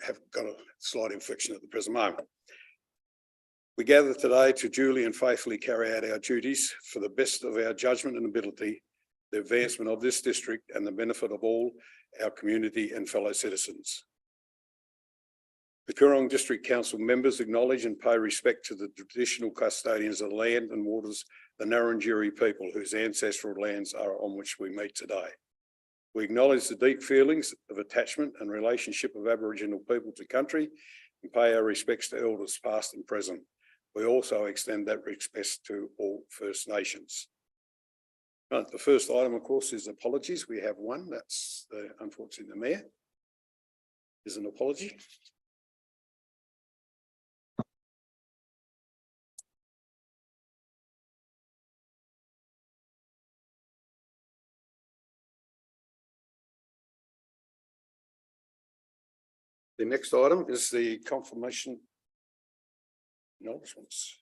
have got a slight infection at the present moment. We gather today to duly and faithfully carry out our duties for the best of our judgment and ability, the advancement of this district and the benefit of all our community and fellow citizens. The Coorong District Council members acknowledge and pay respect to the traditional custodians of the land and waters, the Ngarrindjeri people whose ancestral lands are on which we meet today. We acknowledge the deep feelings of attachment and relationship of Aboriginal people to country and pay our respects to elders past and present. We also extend that respect to all First Nations. The first item, of course, is apologies. We have one. That's unfortunately the Mayor. Is an apology. The next item is the confirmation acknowledgements.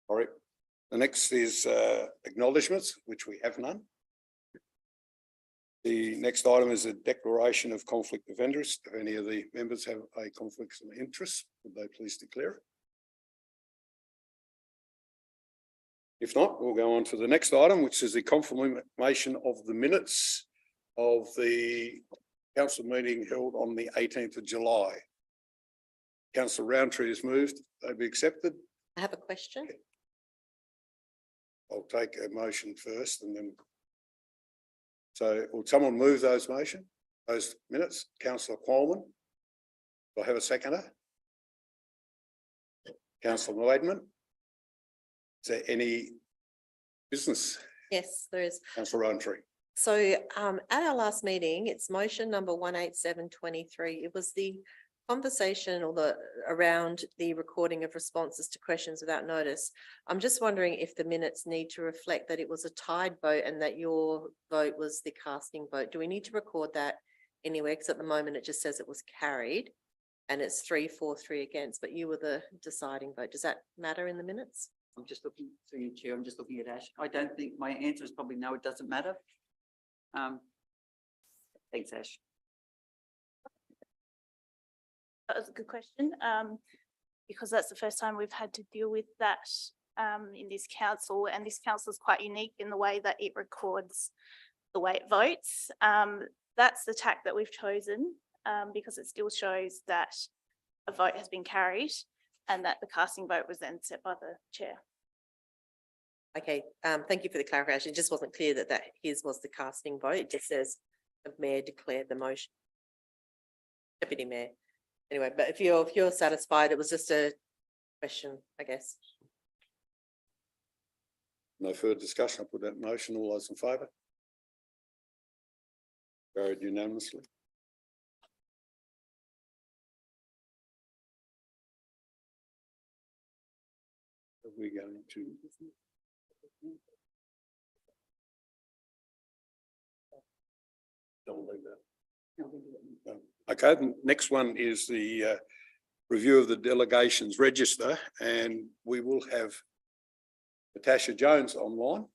All right. The next is acknowledgements, which we have none. The next item is a declaration of conflict of interest. If any of the members have a conflict of interest, would they please declare it? If not, we'll go on to the next item, which is the confirmation of the minutes of the council meeting held on the 18th of July. Councillor Roundtree has moved. They be accepted. I have a question. I'll take a motion first and then. So will someone move those minutes? Councillor Coleman. Do I have a seconder? Councillor Weidman. Is there any business? Yes, there is. Councillor Roundtree. So at our last meeting, it's motion number 18723. It was the conversation or around the recording of responses to questions without notice. I'm just wondering if the minutes need to reflect that it was a tied vote and that your vote was the casting vote. Do we need to record that anywhere? Because at the moment it just says it was carried and it's 3-4-3 against, but you were the deciding vote. Does that matter in the minutes? I'm just looking through you, Chair. I'm just looking at Ash. I don't think my answer is probably no, it doesn't matter. Thanks, Ash. That was a good question, because that's the first time we've had to deal with that in this council, and this council is quite unique in the way that it records the way it votes. That's the tack that we've chosen because it still shows that a vote has been carried and that the casting vote was then set by the chair. Okay, thank you for the clarification. It just wasn't clear that his was the casting vote. It just says the Mayor declared the motion. Deputy Mayor. Anyway, but if you're satisfied, it was just a question, I guess. No further discussion. I'll put that motion. All those in favour? Carried unanimously. Are we going to? Don't leave that. No. Okay, the next one is the review of the delegations register, and we will have Natasha Jones online.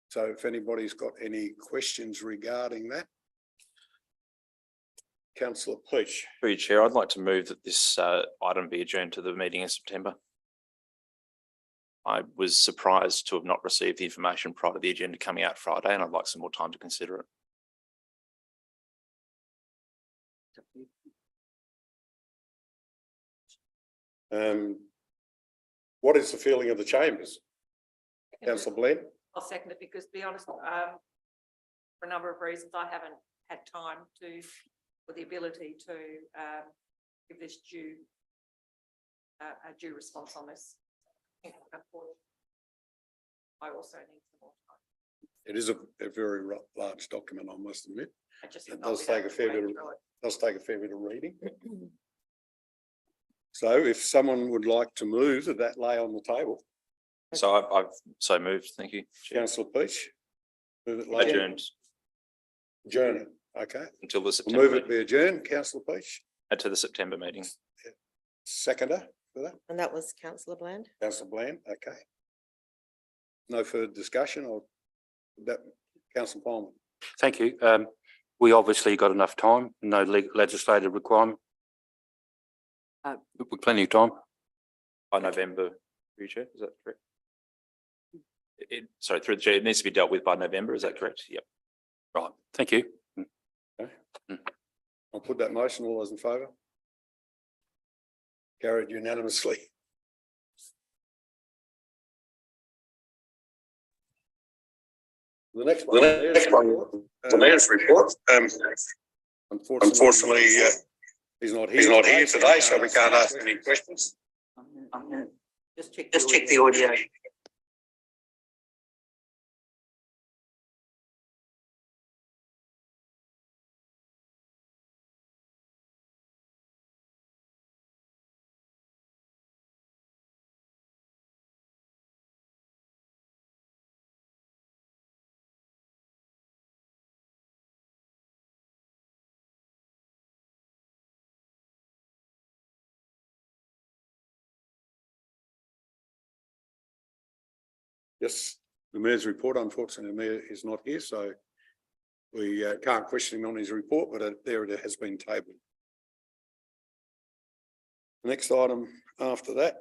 So if anybody's got any questions regarding that. Councillor Pleach. Through you, Chair, I'd like to move that this item be adjourned to the meeting in September. I was surprised to have not received the information prior to the agenda coming out Friday, and I'd like some more time to consider it. What is the feeling of the chambers? Councillor Blair? I'll second it because, to be honest, for a number of reasons, I haven't had time or the ability to give this a due response on this. I also need some more time. It is a very large document, I must admit. It does take a fair bit of reading. So if someone would like to move that lay on the table. So I've so moved. Thank you, Chair. Councillor Peach. Move it lay. Adjourned. Adjourn it. Okay. Until the We'll September. move it be adjourned. Councillor Peach. To the September meeting. Seconder. for that? And that was councillor Bland. Councillor Bland, okay. No further discussion or that, Councillor Palmer? Thank you. We obviously got enough time, no legislative requirement. With plenty of time. By November, through Chair, is that correct? Sorry, through the Chair, it needs to be dealt with by November, is that correct? Yep. Right, thank you. I'll put that motion. All those in favour? Carried unanimously. The next one. The mayor's report. Unfortunately, he's not here today, so we can't ask any questions. I'm gonna just check. Just check the audio. Yes, the mayor's report. Unfortunately, the mayor is not here, so we can't question him on his report, but there it has been tabled. The next item after that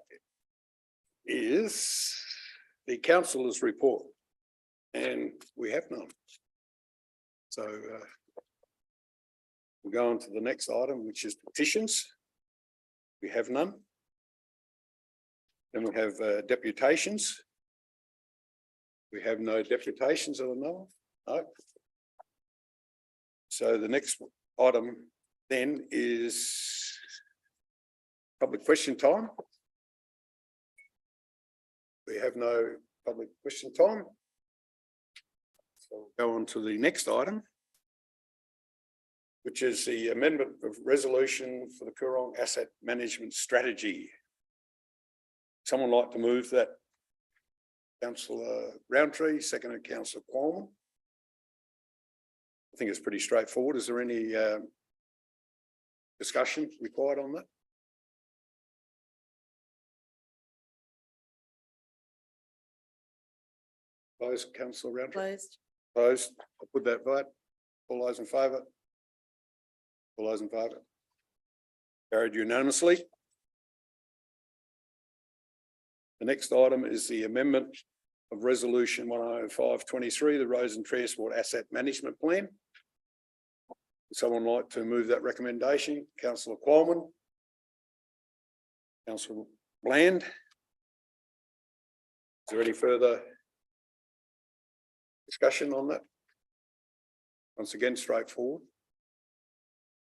is the councillor's report, and we have none. So we'll go on to the next item, which is petitions. We have none. Then we have deputations. We have no deputations, I don't know. No. So the next item then is public question time. We have no public question time. So we'll go on to the next item, which is the amendment of resolution for the Coorong Asset Management Strategy. Someone like to move that? Councillor Roundtree, seconded Councillor Qualman. I think it's pretty straightforward. Is there any discussion required on that? Opposed, Councillor Roundtree? Closed. Opposed? I'll put that vote. All those in favour? All those in favour? Carried unanimously. The next item is the amendment of resolution 105/23, the Roads and Transport Asset Management Plan. Would someone like to move that recommendation? Councillor Qualman. Councillor Bland. Is there any further discussion on that? Once again, straightforward.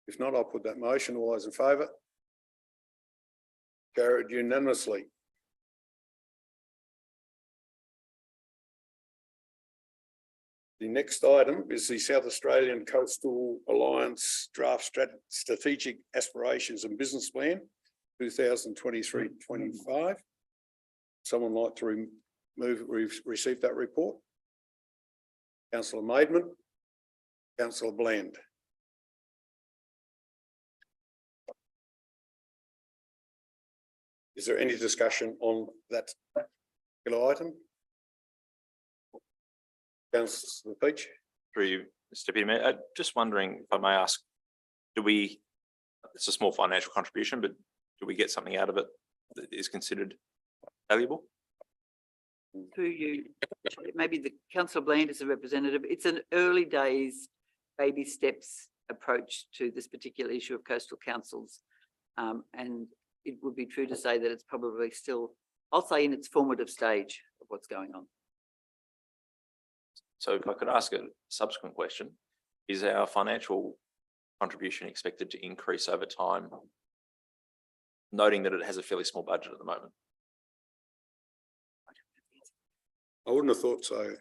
If not, I'll put that motion. All those in favour? Carried unanimously. The next item is the South Australian Coastal Alliance Draft Strategic Aspirations and Business Plan 2023-25. Someone like to receive that report? Councillor Maidman, Councillor Bland. Is there any discussion on that particular item? Councillor Peach. Through you, Mr. Deputy Mayor, just wondering if I may ask, it's a small financial contribution, but do we get something out of it that is considered valuable? Through you, maybe the Councillor Bland is a representative. It's an early days, baby steps approach to this particular issue of coastal councils. And it would be true to say that it's probably still, I'll say, in its formative stage of what's going on. So if I could ask a subsequent question, is our financial contribution expected to increase over time, noting that it has a fairly small budget at the moment? I wouldn't have thought so.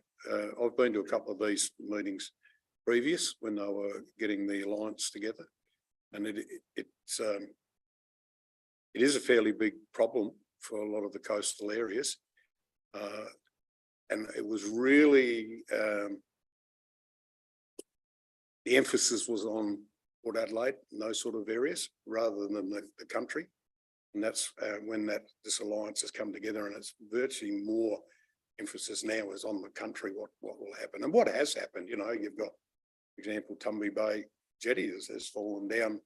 I've been to a couple of these meetings previous when they were getting the alliance together, and it is a fairly big problem for a lot of the coastal areas. And it was really, the emphasis was on Port Adelaide and those sort of areas rather than the country. And that's when this alliance has come together, and it's virtually more emphasis now is on the country, what will happen and what has happened. You know, you've got, for example, Tumby Bay Jetty has fallen down,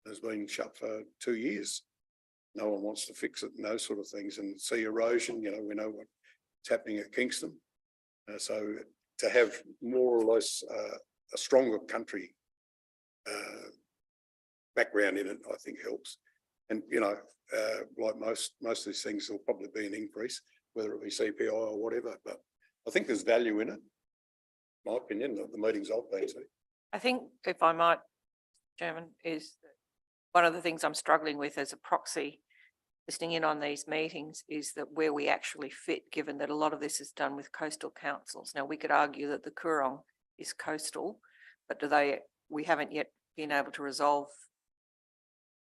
has been shut for 2 years. No one wants to fix it and those sort of things. And sea erosion, you know, we know what's happening at Kingston. So to have more or less a stronger country background in it, I think helps. And, you know, like most of these things, there'll probably be an increase, whether it be CPI or whatever, but I think there's value in it. My opinion, the meetings I've been to. I think if I might, Chairman, is that one of the things I'm struggling with as a proxy listening in on these meetings is that where we actually fit, given that a lot of this is done with coastal councils. Now, we could argue that the Coorong is coastal, but we haven't yet been able to resolve,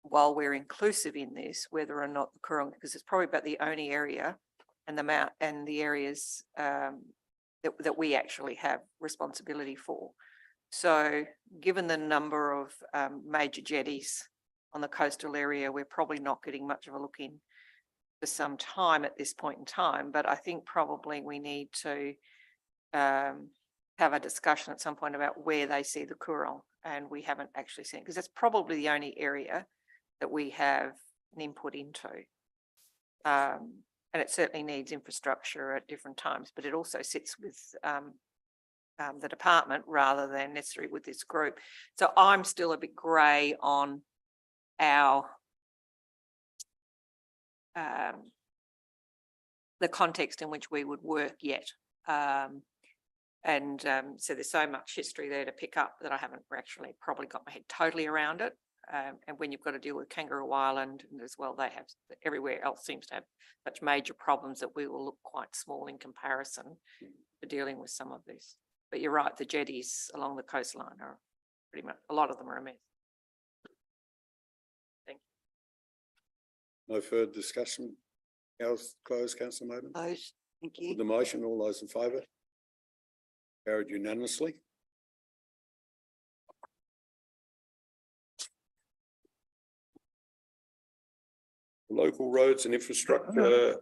while we're inclusive in this, whether or not the Coorong, because it's probably about the only area and the areas that we actually have responsibility for. So given the number of major jetties on the coastal area, we're probably not getting much of a look in for some time at this point in time, but I think probably we need to have a discussion at some point about where they see the Coorong, and we haven't actually seen, because that's probably the only area that we have an input into. And it certainly needs infrastructure at different times, but it also sits with the department rather than necessarily with this group. So I'm still a bit grey on our the context in which we would work yet. So there's so much history there to pick up that I haven't actually probably got my head totally around it. And when you've got to deal with Kangaroo Island and as well, they have, everywhere else seems to have such major problems that we will look quite small in comparison to dealing with some of this. But you're right, the jetties along the coastline are pretty much, a lot of them are a mess. Thank you. No further discussion. Else closed, Councillor Maiden. Close. Thank With you. the motion, all those in favour? Carried unanimously. Local Roads and Infrastructure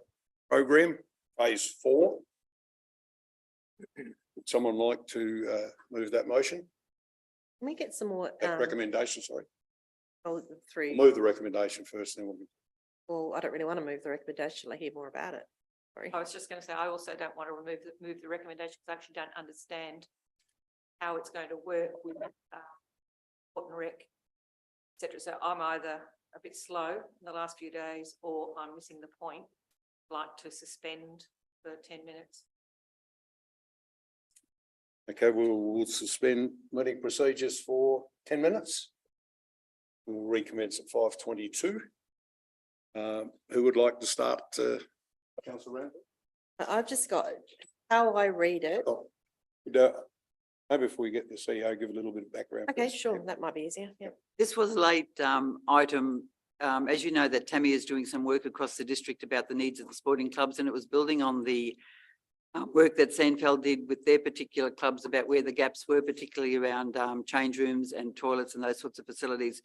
Program, Phase 4. Would someone like to move that motion? Can we get some more, Recommendation, sorry. through, Move the recommendation first, then we'll. well, I don't really want to move the recommendation till I hear more about it. Sorry. I was just going to say, I also don't want to move the recommendation because I actually don't understand how it's going to work with Port and Rec, et cetera. So I'm either a bit slow in the last few days or I'm missing the point. I'd like to suspend for 10 minutes. Okay, we'll suspend meeting procedures for 10 minutes. We'll recommence at 5:22. Who would like to start? Councillor Randall? I've just got, how I read it. Maybe if we get the CEO, give a little bit of background. Okay, please. sure, that might be easier, yeah. This was a late item. As you know, that Tammy is doing some work across the district about the needs of the sporting clubs, and it was building on the work that Sandfeld did with their particular clubs about where the gaps were, particularly around change rooms and toilets and those sorts of facilities.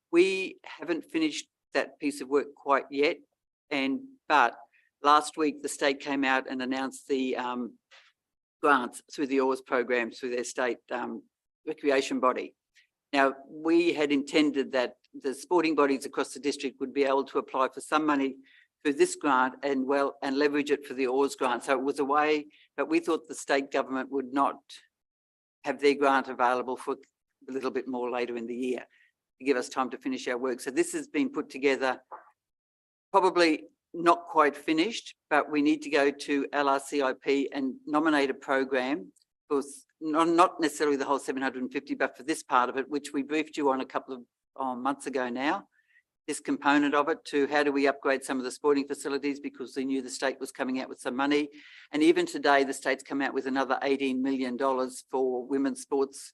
We haven't finished that piece of work quite yet, but last week the state came out and announced the grants through the Oars program through their state recreation body. Now, we had intended that the sporting bodies across the district would be able to apply for some money through this grant and leverage it for the Oars grant. So it was a way, but we thought the state government would not have their grant available for a little bit more later in the year to give us time to finish our work. So this has been put together, probably not quite finished, but we need to go to LRCIP and nominate a program for not necessarily the whole 750, but for this part of it, which we briefed you on a couple of months ago now. This component of it to how do we upgrade some of the sporting facilities, because we knew the state was coming out with some money. And even today, the state's come out with another $18 million for women's sports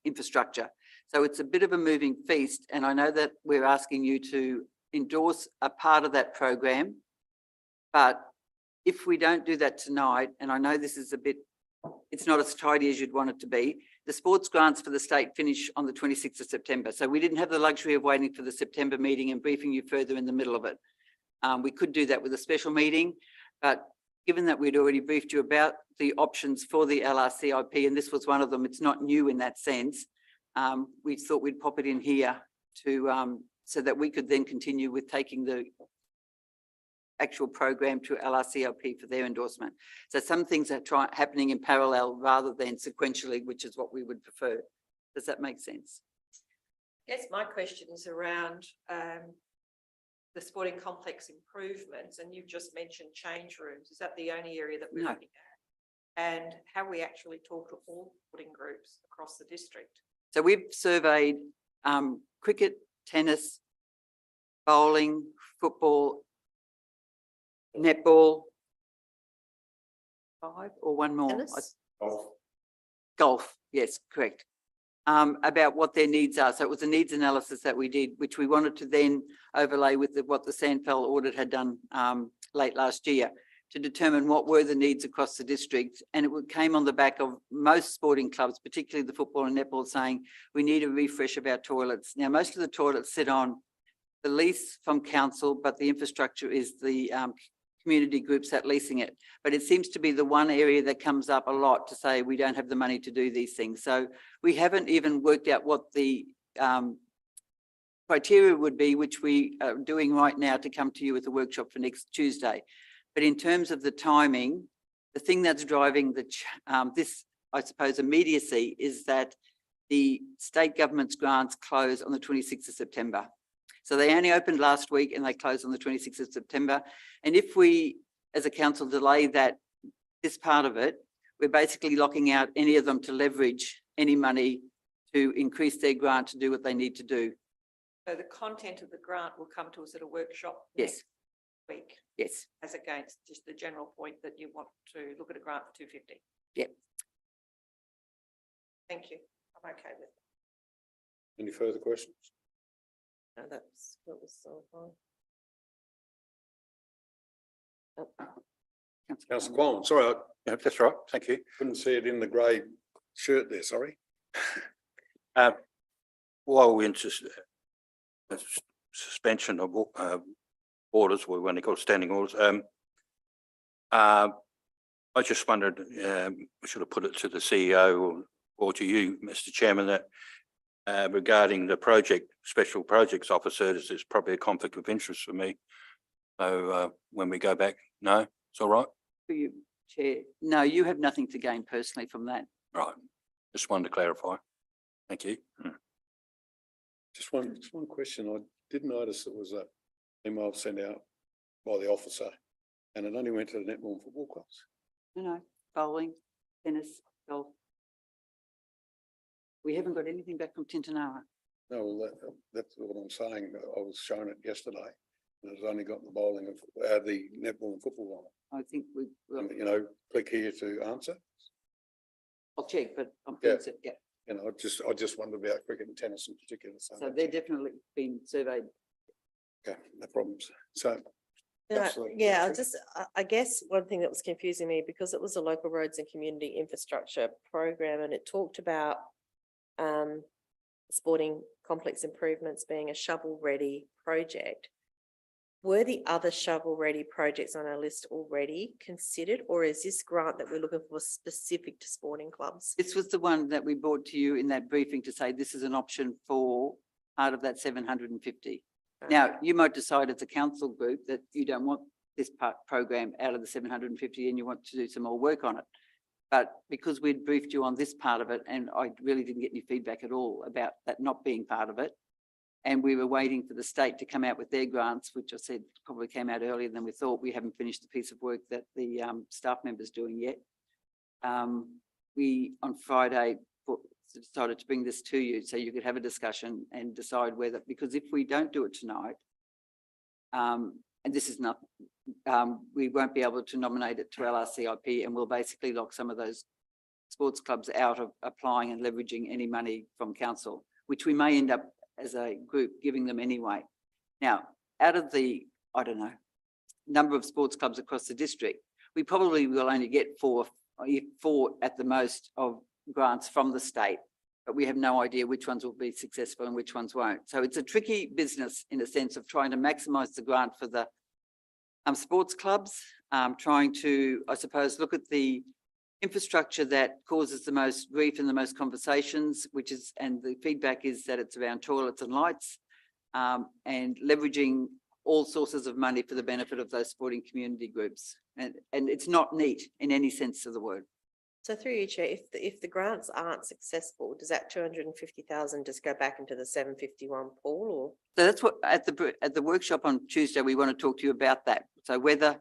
infrastructure. So it's a bit of a moving feast. And I know that we're asking you to endorse a part of that program, but if we don't do that tonight, and I know this is a bit it's not as tidy as you'd want it to be. The sports grants for the state finish on the 26th of September. So we didn't have the luxury of waiting for the September meeting and briefing you further in the middle of it. We could do that with a special meeting, but given that we'd already briefed you about the options for the LRCIP, and this was one of them, it's not new in that sense. We thought we'd pop it in here to, so that we could then continue with taking the actual program to LRCIP for their endorsement. So some things are happening in parallel rather than sequentially, which is what we would prefer. Does that make sense? Yes, my question is around the sporting complex improvements, and you've just mentioned change rooms. Is that the only area that we're No. looking at? And how we actually talk to all sporting groups across the district? So we've surveyed cricket, tennis, bowling, football, netball, 5 or one more. Tennis? Golf, yes, correct. About what their needs are. So it was a needs analysis that we did, which we wanted to then overlay with what the Sandfell audit had done late last year to determine what were the needs across the district. And it came on the back of most sporting clubs, particularly the football and netball, saying we need a refresh of our toilets. Now, most of the toilets sit on the lease from council, but the infrastructure is the community groups that leasing it. But it seems to be the one area that comes up a lot to say we don't have the money to do these things. So we haven't even worked out what the criteria would be, which we are doing right now to come to you with a workshop for next Tuesday. But in terms of the timing, the thing that's driving this, I suppose, immediacy is that the state government's grants close on the 26th of September. So they only opened last week and they closed on the 26th of September. And if we, as a council, delay this part of it, we're basically locking out any of them to leverage any money to increase their grant to do what they need to do. So the content of the grant will come to us at a workshop Yes, next week, yes. as against just the general point that you want to look at a grant for 250. Yep. Thank you. I'm okay with it. Any further questions? No, that was so fine. Councillor Quallen, sorry, I Yeah, that's right. Thank you. couldn't see it in the grey shirt there, sorry. While we're in suspension of orders, we only got standing orders. I just wondered, I should have put it to the CEO or to you, Mr. Chairman, that regarding the special projects officer, there's probably a conflict of interest for me. So when we go back, no, it's all right. For you, Chair. No, you have nothing to gain personally from that. Right. Just wanted to clarify. Thank you. Just one question. I did notice there was a email sent out by the officer and it only went to the netball and football clubs. No, bowling, tennis, golf. We haven't got anything back from Tintinara. No, well, that's what I'm saying. I was shown it yesterday. And it's only got the bowling and the netball and football on I think we, well, it. And, click here to answer. I'll check, but I'm Yeah. convinced, yeah. I just wondered about cricket and tennis in particular. So they're definitely been surveyed. Okay, no problems. So, No, Absolutely. yeah, I guess one thing that was confusing me, because it was a local roads and community infrastructure program and it talked about sporting complex improvements being a shovel-ready project. Were the other shovel-ready projects on our list already considered, or is this grant that we're looking for specific to sporting clubs? This was the one that we brought to you in that briefing to say this is an option for part of that 750. Now, you might decide as a council group that you don't want this program out of the 750 and you want to do some more work on it. But because we'd briefed you on this part of it and I really didn't get any feedback at all about that not being part of it. And we were waiting for the state to come out with their grants, which I said probably came out earlier than we thought. We haven't finished the piece of work that the staff member's doing yet. We, on Friday, decided to bring this to you so you could have a discussion and decide whether, because if we don't do it tonight, and this is not, we won't be able to nominate it to LRCIP and we'll basically lock some of those sports clubs out of applying and leveraging any money from council, which we may end up as a group giving them anyway. Now, out of the, I don't know, number of sports clubs across the district, we probably will only get 4 four at the most of grants from the state, but we have no idea which ones will be successful and which ones won't. So it's a tricky business in a sense of trying to maximise the grant for the sports clubs, trying to, I suppose, look at the infrastructure that causes the most grief and the most conversations, and the feedback is that it's around toilets and lights, and leveraging all sources of money for the benefit of those sporting community groups. And it's not neat in any sense of the word. So through you, Chair, if the grants aren't successful, does that 250,000 just go back into the 751 pool, or? So that's what, at the workshop on Tuesday, we want to talk to you about that. So whether,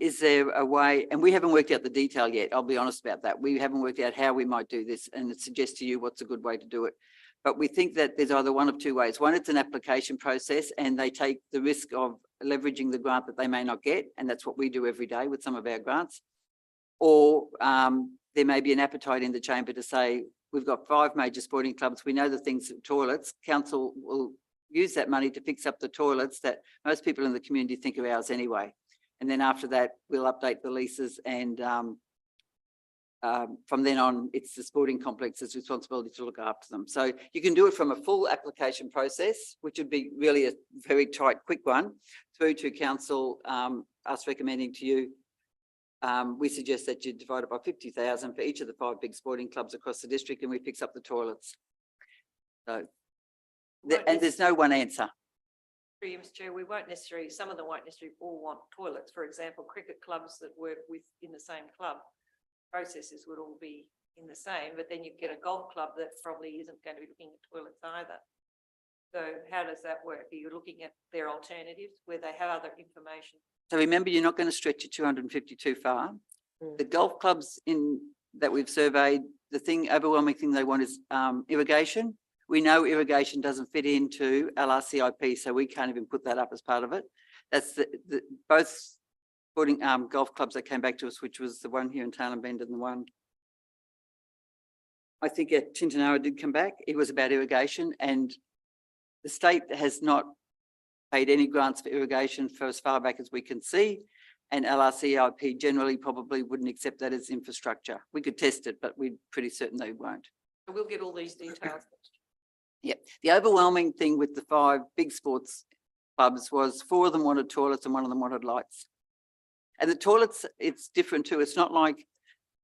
is there a way, and we haven't worked out the detail yet, I'll be honest about that. We haven't worked out how we might do this and suggest to you what's a good way to do it. But we think that there's either one of two ways. One, it's an application process and they take the risk of leveraging the grant that they may not get. And that's what we do every day with some of our grants. Or there may be an appetite in the chamber to say, we've got 5 major sporting clubs. We know the things, toilets, council will use that money to fix up the toilets that most people in the community think are ours anyway. And then after that, we'll update the leases and from then on, it's the sporting complex's responsibility to look after them. So you can do it from a full application process, which would be really a very tight, quick one, through to council, us recommending to you. We suggest that you divide it by 50,000 for each of the 5 big sporting clubs across the district, and we fix up the toilets. So, and there's no one answer. Through you, Mr. Chair, we won't necessarily, some of them won't necessarily all want toilets. For example, cricket clubs that work in the same club, processes would all be in the same, but then you get a golf club that probably isn't going to be looking at toilets either. So how does that work? Are you looking at their alternatives where they have other information? So remember, you're not going to stretch your 250 too far. The golf clubs that we've surveyed, the overwhelming thing they want is irrigation. We know irrigation doesn't fit into LRCIP, so we can't even put that up as part of it. That's both sporting golf clubs that came back to us, which was the one here in Tailem Bend and the one I think at Tintinara did come back. It was about irrigation, and the state has not paid any grants for irrigation for as far back as we can see. And LRCIP generally probably wouldn't accept that as infrastructure. We could test it, but we're pretty certain they won't. So we'll get all these details. Yeah, the overwhelming thing with the 5 big sports clubs was 4 of them wanted toilets and 1 of them wanted lights. And the toilets, it's different too. It's not like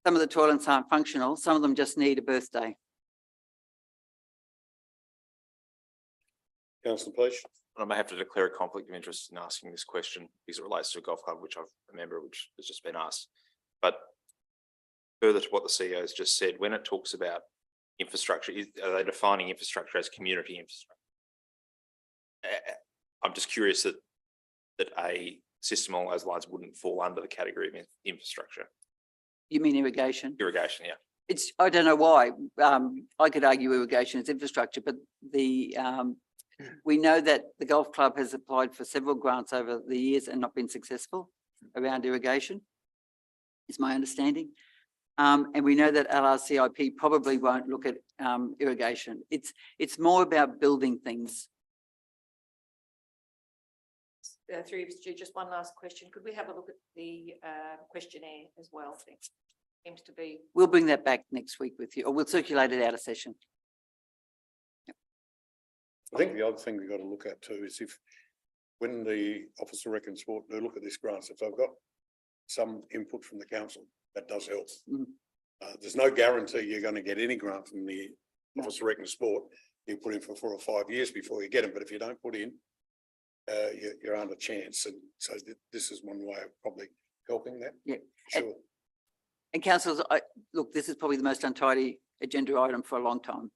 some of the toilets aren't functional. Some of them just need a birthday. Councillor, please. I may have to declare a conflict of interest in asking this question because it relates to a golf club, which I remember, which has just been asked. But further to what the CEO has just said, when it talks about infrastructure, are they defining infrastructure as community infrastructure? I'm just curious that a system along those lines wouldn't fall under the category of infrastructure. You mean irrigation? Irrigation, yeah. I don't know why. I could argue irrigation is infrastructure, but we know that the golf club has applied for several grants over the years and not been successful around irrigation, is my understanding. And we know that LRCIP probably won't look at irrigation. It's more about building things. Through you, Mr. Chair, just one last question. Could we have a look at the questionnaire as well? Seems to be. We'll bring that back next week with you, or we'll circulate it out of session. I think the other thing we've got to look at too is when the Office of Rec and Sport do look at these grants, if they've got some input from the council, that does help. There's no guarantee you're going to get any grant from the Office of Rec and Sport. You put in for 4 or 5 years before you get them, but if you don't put in, you're under chance. And so this is one way of probably helping that. Yeah. Sure. And councillors, look, this is probably the most untidy agenda item for a long time.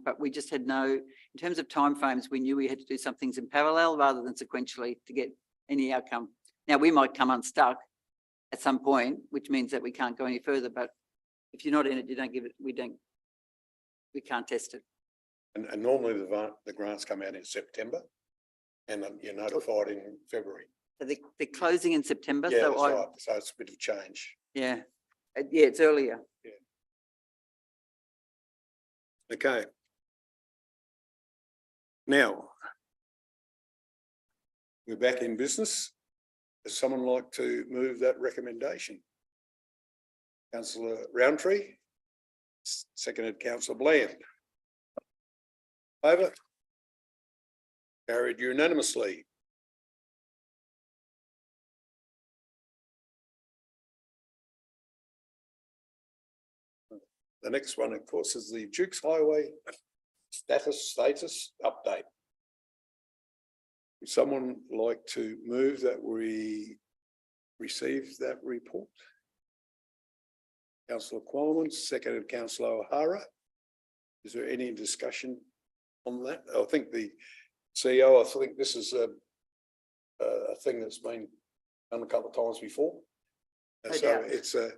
But we just had in terms of timeframes, we knew we had to do some things in parallel rather than sequentially to get any outcome. Now, we might come unstuck at some point, which means that we can't go any further, but if you're not in it, you don't give it, we can't test it. And normally the grants come out in September and then you're notified in February. So they're closing in September. Yeah, So that's right. So it's a bit of change. Yeah. Yeah, it's earlier. Okay. Now, we're back in business. Does someone like to move that recommendation? Councillor Roundtree. Seconded councillor Bland. Favour? Carried unanimously. The next one, of course, is the Dukes Highway status update. Would someone like to move that we receive that report? Councillor Qualman, seconded councillor O'Hara. Is there any discussion on that? I think the CEO, I think this is a thing that's been done a couple of times before. And No so doubt. it's the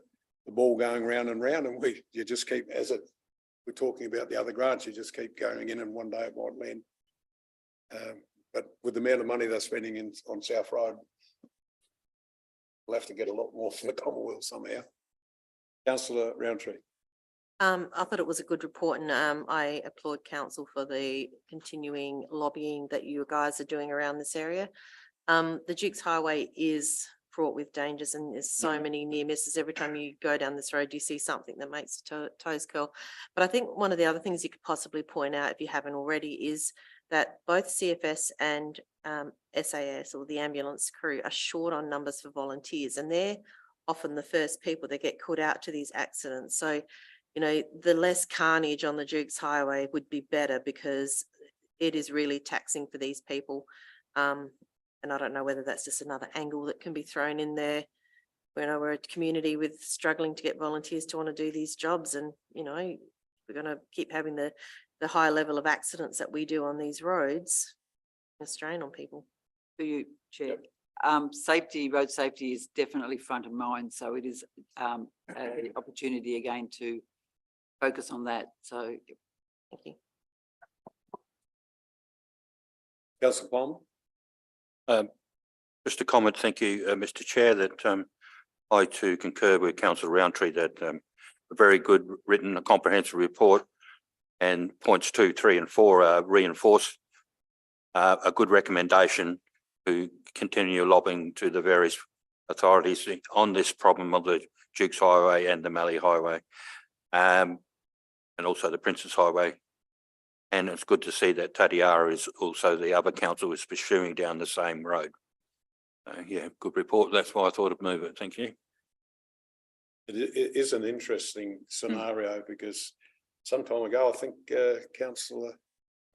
ball going round and round, and you just keep, we're talking about the other grants, you just keep going in, and one day it might land. But with the amount of money they're spending on South Road, we'll have to get a lot more from the Commonwealth somehow. Councillor Roundtree. I thought it was a good report, and I applaud council for the continuing lobbying that you guys are doing around this area. The Dukes Highway is fraught with dangers, and there's so many near misses. Every time you go down this road, you see something that makes toes curl. But I think one of the other things you could possibly point out, if you haven't already, is that both CFS and SAS, or the ambulance crew, are short on numbers for volunteers, and they're often the first people that get called out to these accidents. So, you know, the less carnage on the Dukes Highway would be better, because it is really taxing for these people. And I don't know whether that's just another angle that can be thrown in there. You know, we're a community with struggling to get volunteers to want to do these jobs, and, you know, we're going to keep having the high level of accidents that we do on these roads, a strain on people. To you, Chair. Road safety is definitely front of mind, so it is an opportunity again to focus on that. So Thank you. Councillor Palmer. Just a comment, thank you, Mr. Chair, that I too concur with councillor Roundtree that a very good written, a comprehensive report, and points 2, 3 and 4 reinforce a good recommendation to continue lobbying to the various authorities on this problem of the Dukes Highway and the Mallee Highway, and also the Princess Highway. And it's good to see that Tatiara is also, the other council is pursuing down the same road. Yeah, good report. That's why I thought I'd move it. Thank you. It is an interesting scenario, because some time ago, I think councillor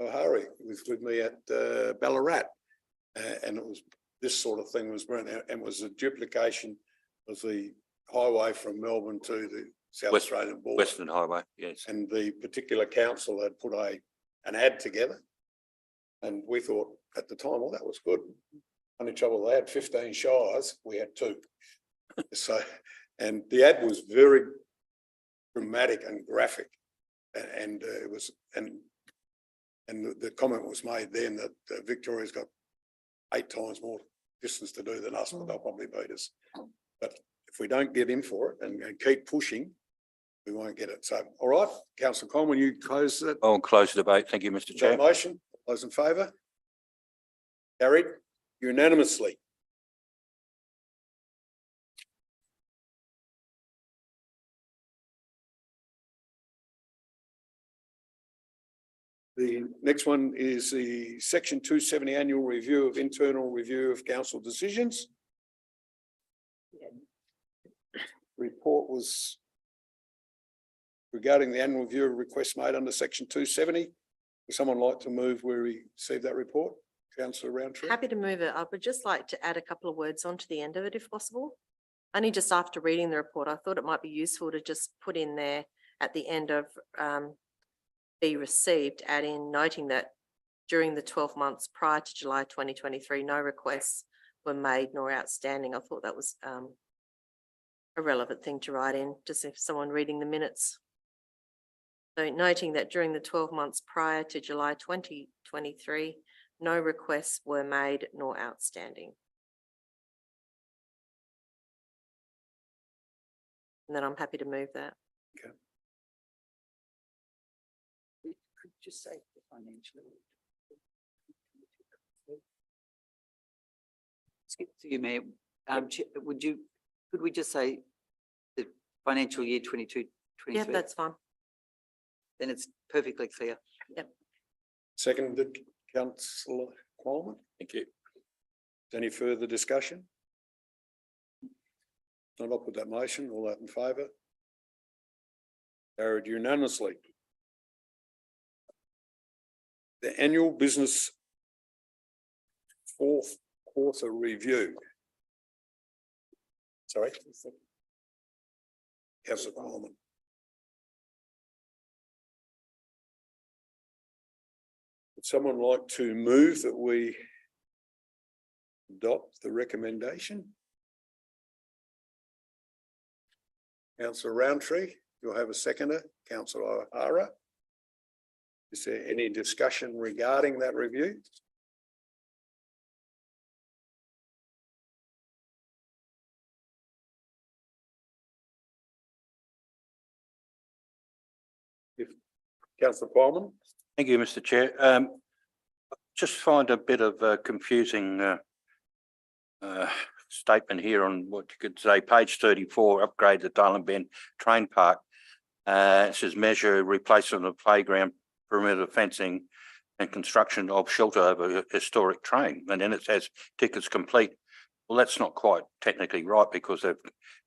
O'Hara was with me at Ballarat, and it was this sort of thing was run, and it was a duplication of the highway from Melbourne to the South Australian border. Western Highway, yes. And the particular council had put an ad together, and we thought at the time, well, that was good. Only trouble, they had 15 shires, we had 2. So, and the ad was very dramatic and graphic, and it was, and the comment was made then that Victoria's got 8 times more distance to do than us, but they'll probably beat us. But if we don't get in for it and keep pushing, we won't get it. So, all right, councillor Coleman, you close that. I'll close the debate. Thank you, Mr. Chair. That motion, those in favour? Carried unanimously. The next one is the Section 270 annual review of internal review of council decisions. Report was regarding the annual review of requests made under Section 270. Would someone like to move where we received that report? Councillor Roundtree. Happy to move it. I would just like to add a couple of words onto the end of it if possible. Only just after reading the report, I thought it might be useful to just put in there at the end of be received, add in noting that during the 12 months prior to July 2023, no requests were made nor outstanding. I thought that was a relevant thing to write in, just if someone reading the minutes. So noting that during the 12 months prior to July 2023, no requests were made nor outstanding. And then I'm happy to move that. could just say the financial. Skip to you, Mayor. Could we just say the financial year 22, Yeah, 23. that's fine. Then it's perfectly clear. Seconded, councillor Coleman. Thank you. Any further discussion? Not up with that motion, all that in favour? Carried unanimously. The annual business fourth quarter review. Sorry? Councillor Coleman. Would someone like to move that we adopt the recommendation? Councillor Roundtree, you'll have a seconder, councillor O'Hara. Is there any discussion regarding that review? If councillor Coleman, Thank you, Mr. Chair. Just find a bit of a confusing statement here on what you could say, page 34, upgrade the Darling Bend Train Park. It says measure replacement of playground perimeter fencing and construction of shelter over historic train. And then it says tickets complete. Well, that's not quite technically right because they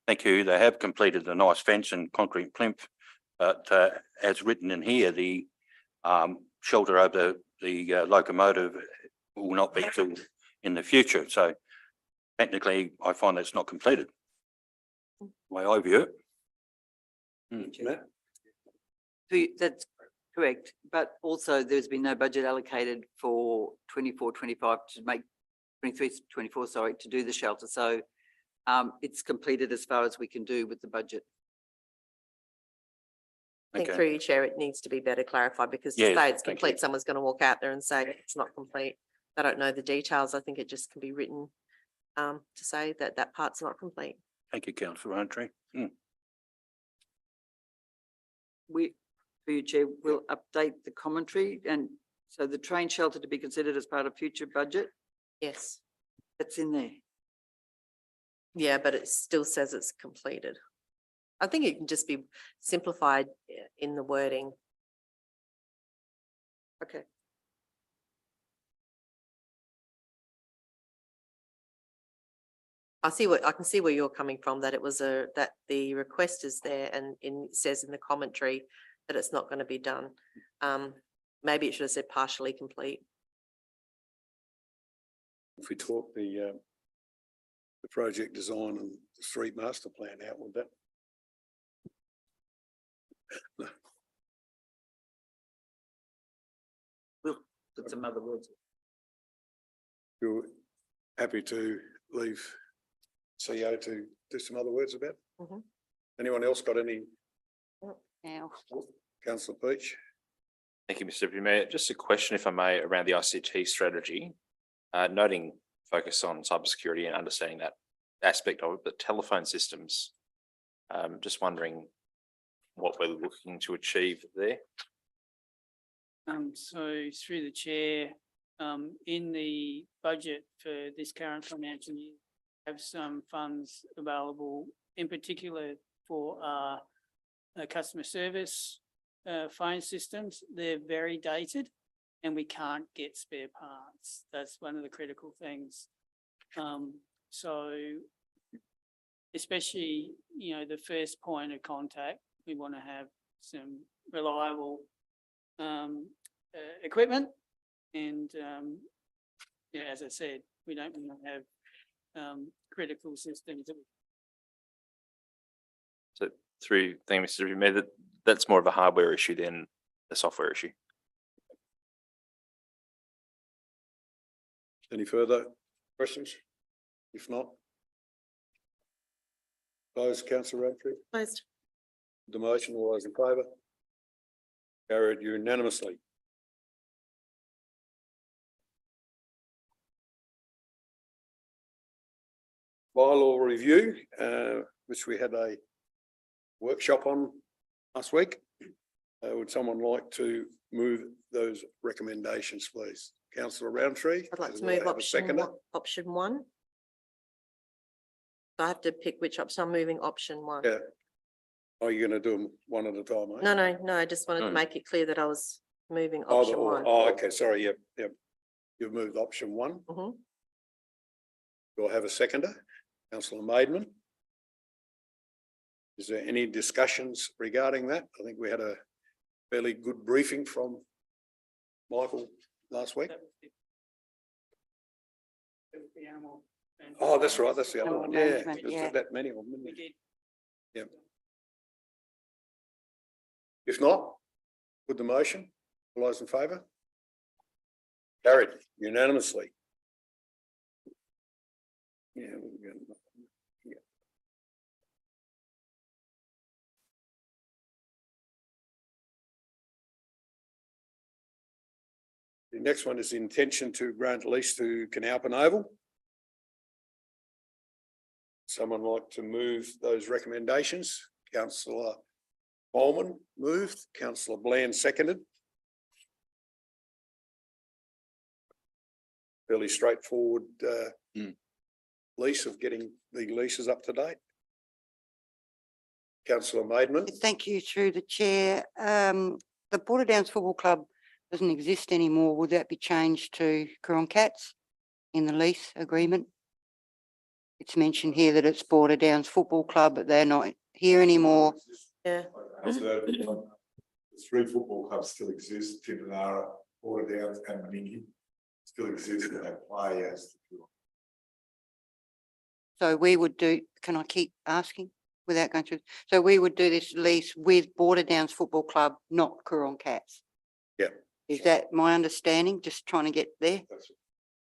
have completed the nice fence and concrete plinth. But as written in here, the shelter over the locomotive will not be till in the future. So technically, I find that's not completed. Way I view it. Matt? That's correct, but also there's been no budget allocated for 24, 25 to make 23, 24, sorry, to do the shelter. So it's completed as far as we can do with the budget. I think Okay. through you, Chair, it needs to be better clarified because to Yes, say it's thank you. complete, someone's going to walk out there and say it's not complete. They don't know the details. I think it just can be written to say that that part's not complete. Thank you, councillor Roundtree. We, through you, Chair, will update the commentary, and so the train shelter to be considered as part of future budget, Yes. that's in there. Yeah, but it still says it's completed. I think it can just be simplified in the wording. Okay. I can see where you're coming from, that it was that the request is there and it says in the commentary that it's not going to be done. Maybe it should have said partially complete. If we talk the project design and the street master plan out with that. We'll put some other words. You're happy to leave CEO to do some other words about? Mhm. Anyone else got any? Now, Councillor Peach? Thank you, Mr. Deputy Mayor. Just a question, if I may, around the ICT strategy. Noting focus on cybersecurity and understanding that aspect of it, but telephone systems. Just wondering what we're looking to achieve there. So through the chair, in the budget for this current financial year, have some funds available, in particular for customer service phone systems. They're very dated and we can't get spare parts. That's one of the critical things. So especially, the first point of contact, we want to have some reliable equipment. And as I said, we don't want to have critical systems. So through, thank you, Mr. Deputy Mayor, that's more of a hardware issue than a software issue. Any further questions? If not. Close, councillor Roundtree. Closed. The motion, all those in favour? Carried unanimously. Bylaw review, which we had a workshop on last week. Would someone like to move those recommendations, please? Councillor Roundtree. I'd like as to well, move have a seconder. option one. I have to pick which option. I'm moving option one. Yeah. Are you going to do them one at a time? eh? No, I just wanted to Mm. make it clear that I was moving Oh, option one. okay, sorry, yep. You've moved option one. Mhm. Do I have a seconder? Councillor Maidman? Is there any discussions regarding that? I think we had a fairly good briefing from Michael last week. That was the- that was the animal. Oh, that's right, that's the other Animal one, yeah. management, There's yeah. that many of them, We isn't there? did. Yep. If not, with the motion, all those in favour? Carried unanimously. Yeah. Yeah. The next one is the intention to grant lease to Canalpin Oval. Someone like to move those recommendations? Councillor Coleman moved, councillor Bland seconded. Fairly straightforward lease of getting the leases up to date. Councillor Maidman, Thank you, through the chair. The Border Downs Football Club doesn't exist anymore. Would that be changed to Coorong Cats in the lease agreement? It's mentioned here that it's Border Downs Football Club, but they're not here anymore. Yeah. The three football clubs still exist, Tintinara, Border Downs and Meningie still exist and they play as. So we would do, can I keep asking without going through? So we would do this lease with Border Downs Football Club, not Coorong Cats? Yep. Is that my understanding? Just trying to get there? That's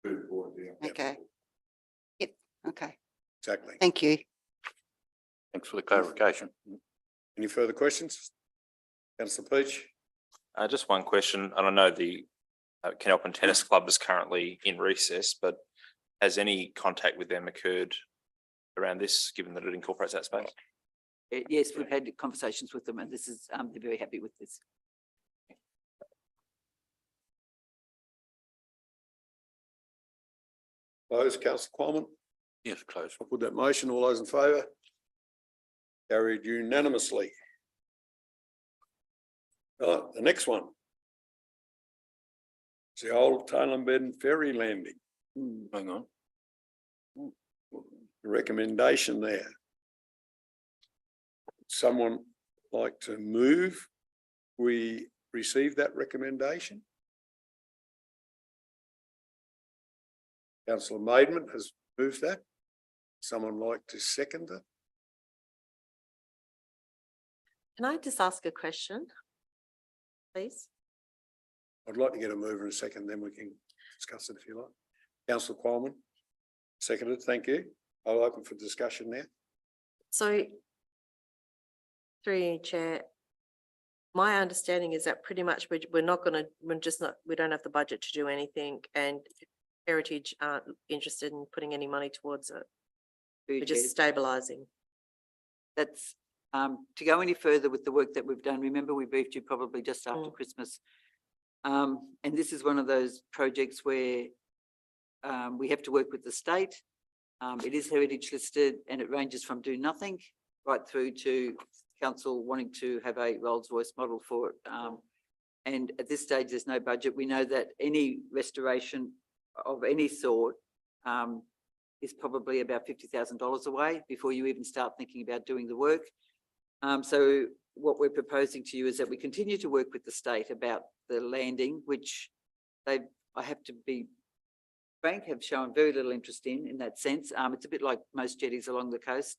two Border Downs. Okay. Yep, okay. exactly. Thank you. Thanks for the clarification. Any further questions? Councillor Peach? Just one question, and I know the Canalpin Tennis Club is currently in recess, but has any contact with them occurred around this, given that it incorporates that space? Yes, we've had conversations with them and this is, they're very happy with this. Close, councillor Coleman? Yes, close. I'll put that motion. All those in favour? Carried unanimously. Right, the next one. It's the old Tailem Bend ferry landing. Hang on. The recommendation there. Someone like to move? We received that recommendation. Councillor Maidman has moved that. Someone like to second it? Can I just ask a question? Please? I'd like to get a mover in a second, then we can discuss it if you like. Councillor Coleman, seconded, thank you. I'll open for discussion now. So through you, Chair, my understanding is that pretty much we're not gonna, we don't have the budget to do anything and Heritage aren't interested in putting any money towards it. We're just stabilising. That's, to go any further with the work that we've done, remember we briefed you probably just after Mm. Christmas. And this is one of those projects where we have to work with the state. It is heritage listed and it ranges from do nothing right through to council wanting to have a Rolls Royce model for it. And at this stage, there's no budget. We know that any restoration of any sort is probably about $50,000 away before you even start thinking about doing the work. So what we're proposing to you is that we continue to work with the state about the landing, which I have to be frank, have shown very little interest in that sense. It's a bit like most jetties along the coast.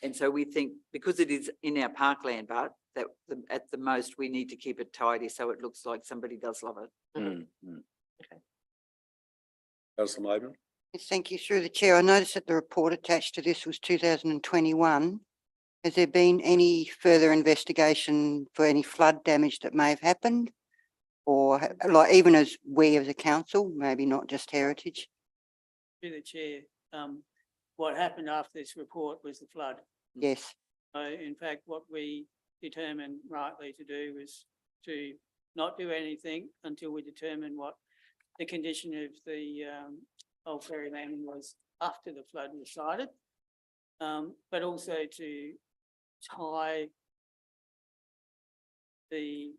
And so we think because it is in our parkland, but that at the most we need to keep it tidy so it looks like somebody does love it. Mm, mm. Councillor Maidman? Yes, thank you, through the chair. I noticed that the report attached to this was 2021. Has there been any further investigation for any flood damage that may have happened? Or like even as we as a council, maybe not just Heritage? Through the chair, what happened after this report was the flood. Yes, So in fact, what we determined rightly to do was to not do anything until we determine what the condition of the old ferry landing was after the flood subsided. But also to tie the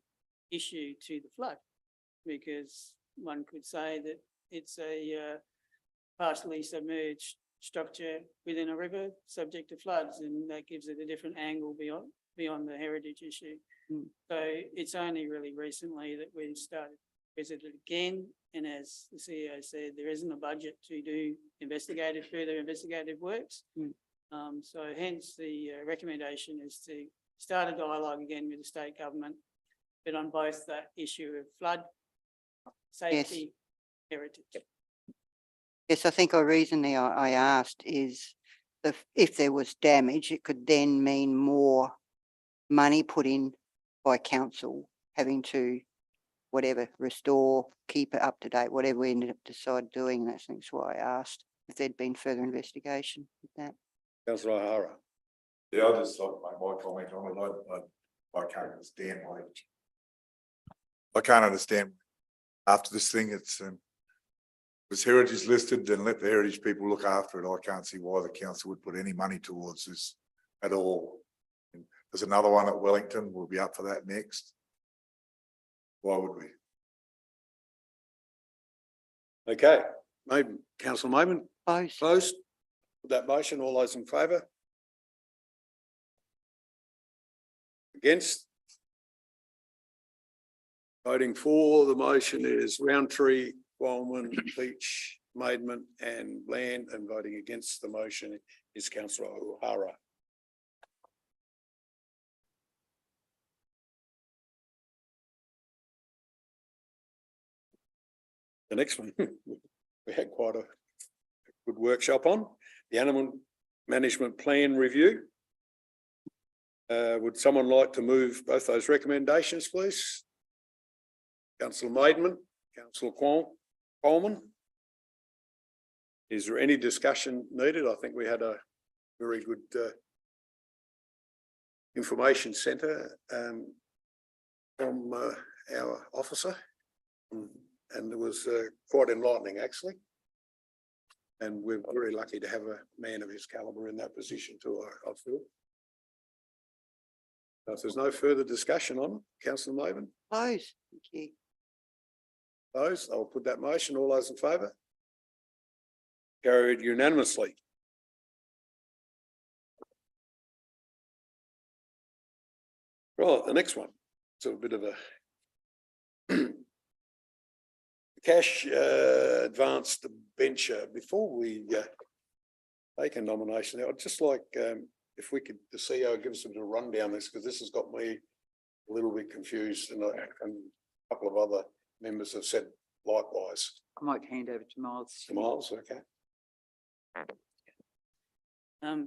issue to the flood. Because one could say that it's a partially submerged structure within a river subject to floods, and that gives it a different angle beyond the heritage issue. So it's only really recently that we've started to visit it again. And as the CEO said, there isn't a budget to do further investigative works. So hence the recommendation is to start a dialogue again with the state government, but on both that issue of flood safety, heritage. Yes, I think our reason I asked is if there was damage, it could then mean more money put in by council having to whatever, restore, keep it up to date, whatever we ended up decide doing. That's why I asked if there'd been further investigation with that. Councillor O'Hara. Yeah, I'll just like make my comment on it. I can't understand why. I can't understand after this thing, it's was heritage listed, then let the heritage people look after it. I can't see why the council would put any money towards this at all. And there's another one at Wellington. We'll be up for that next. Why would we? Okay, Councillor Mayman, Close. closed. Put that motion, all those in favour? Against? Voting for the motion is Roundtree, Wildman, Beach, Maidment and Bland, and voting against the motion is Councillor O'Hara. The next one, we had quite a good workshop on, the Animal Management Plan Review. Would someone like to move both those recommendations, please? Councillor Maidment, Councillor Coleman. Is there any discussion needed? I think we had a very good information centre from our officer. And it was quite enlightening, actually. And we're very lucky to have a man of his calibre in that position too, I feel. So if there's no further discussion on it, Councillor Maven, Close. Thank you. those, I'll put that motion. All those in favour? Carried unanimously. Right, the next one. So a bit of a cash advance debenture. Before we take a nomination, I'd just like if we could, the CEO give us a bit of a rundown on this, because this has got me a little bit confused, and a couple of other members have said likewise. I might hand over to Miles. Miles, okay.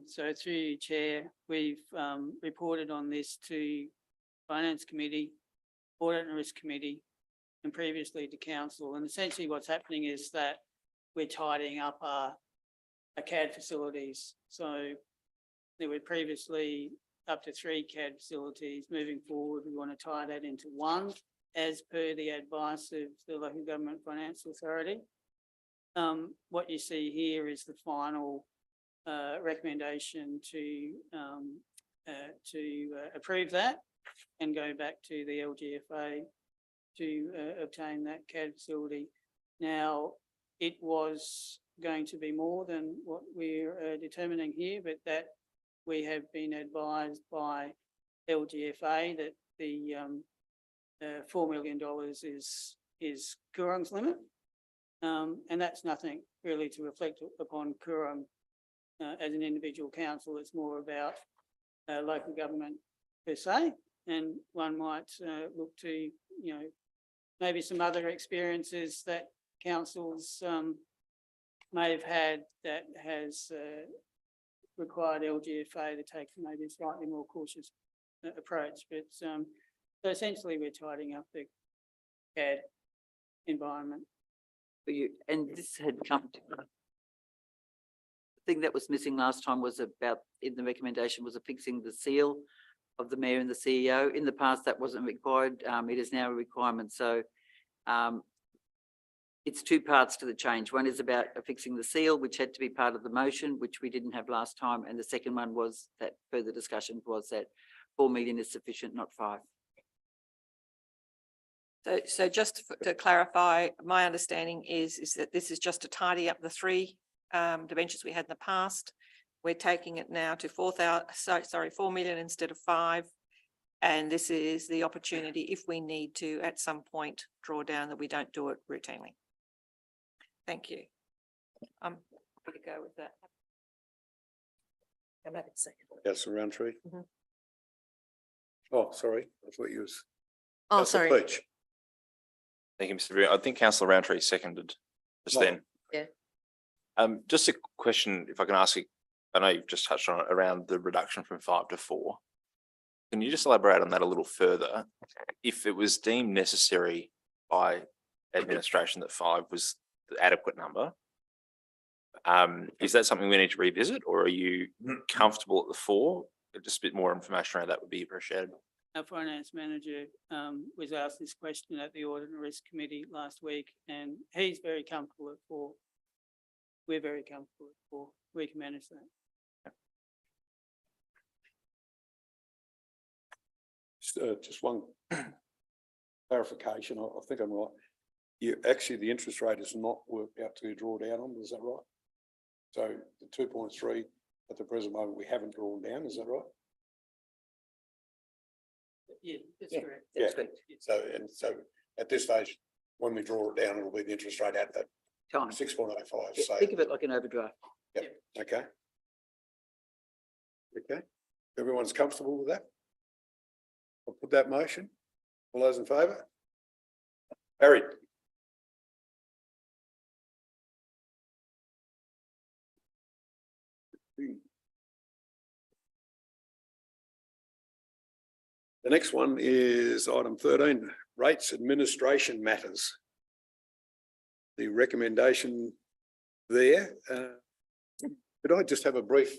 So through you, Chair, we've reported on this to Finance Committee, Audit and Risk Committee, and previously to Council. And essentially what's happening is that we're tidying up our CAD facilities. So there were previously up to 3 CAD facilities. Moving forward, we want to tie that into one, as per the advice of the Local Government Finance Authority. What you see here is the final recommendation to approve that and go back to the LGFA to obtain that CAD facility. Now, it was going to be more than what we're determining here, but that we have been advised by LGFA that the $4 million is Coorong's limit. And that's nothing really to reflect upon Coorong as an individual council. It's more about local government per se. And one might look to, maybe some other experiences that councils may have had that has required LGFA to take maybe a slightly more cautious approach. But so essentially we're tidying up the CAD environment. For you, and this had come to. The thing that was missing last time was about, in the recommendation, was affixing the seal of the mayor and the CEO. In the past, that wasn't required. It is now a requirement. So it's two parts to the change. One is about affixing the seal, which had to be part of the motion, which we didn't have last time. And the second one was that further discussion was that 4 million is sufficient, not 5. So just to clarify, my understanding is that this is just to tidy up the three debentures we had in the past. We're taking it now to 4 million instead of 5. And this is the opportunity, if we need to, at some point, draw down, that we don't do it routinely. Thank you. I'm happy to go with that. I'm happy to second. Councillor Roundtree. Mhm. Oh, sorry, I thought you was. Oh, Councillor sorry. Peach. Thank you, Mr. Mayor. I think councillor Roundtree seconded just Oh, then. yeah. Just a question, if I can ask you, I know you've just touched on it around the reduction from 5 to 4. Can you just elaborate on that a little further? If it was deemed necessary by administration that 5 was the adequate number, is that something we need to revisit, or are you comfortable at the 4? Just a bit more information around that would be appreciated. Our finance manager was asked this question at the Audit and Risk Committee last week, and he's very comfortable at 4. We're very comfortable at 4. We can manage that. Just one clarification, I think I'm right. You, actually, the interest rate is not worked out to draw down on, is that right? So the 2.3 at the present moment, we haven't drawn down, is that right? Yeah, that's Yeah. correct. Yeah. That's correct. So at this stage, when we draw it down, it'll be the interest rate at that Time. 6.05, so, Think of it like an overdraft. okay. Okay, everyone's comfortable with that? I'll put that motion. All those in favour? Carried. The next one is item 13, rates administration matters. The recommendation there, could I just have a brief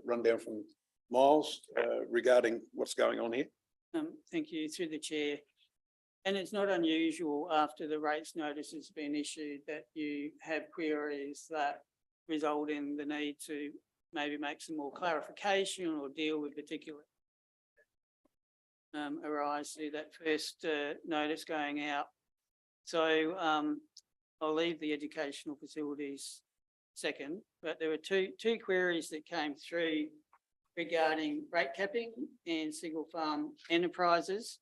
rundown from Miles regarding what's going on here? Thank you, through the chair. And it's not unusual after the rates notice has been issued that you have queries that result in the need to maybe make some more clarification or deal with particular arise through that first notice going out. So I'll leave the educational facilities second, but there were two queries that came through regarding rate capping and single farm enterprises.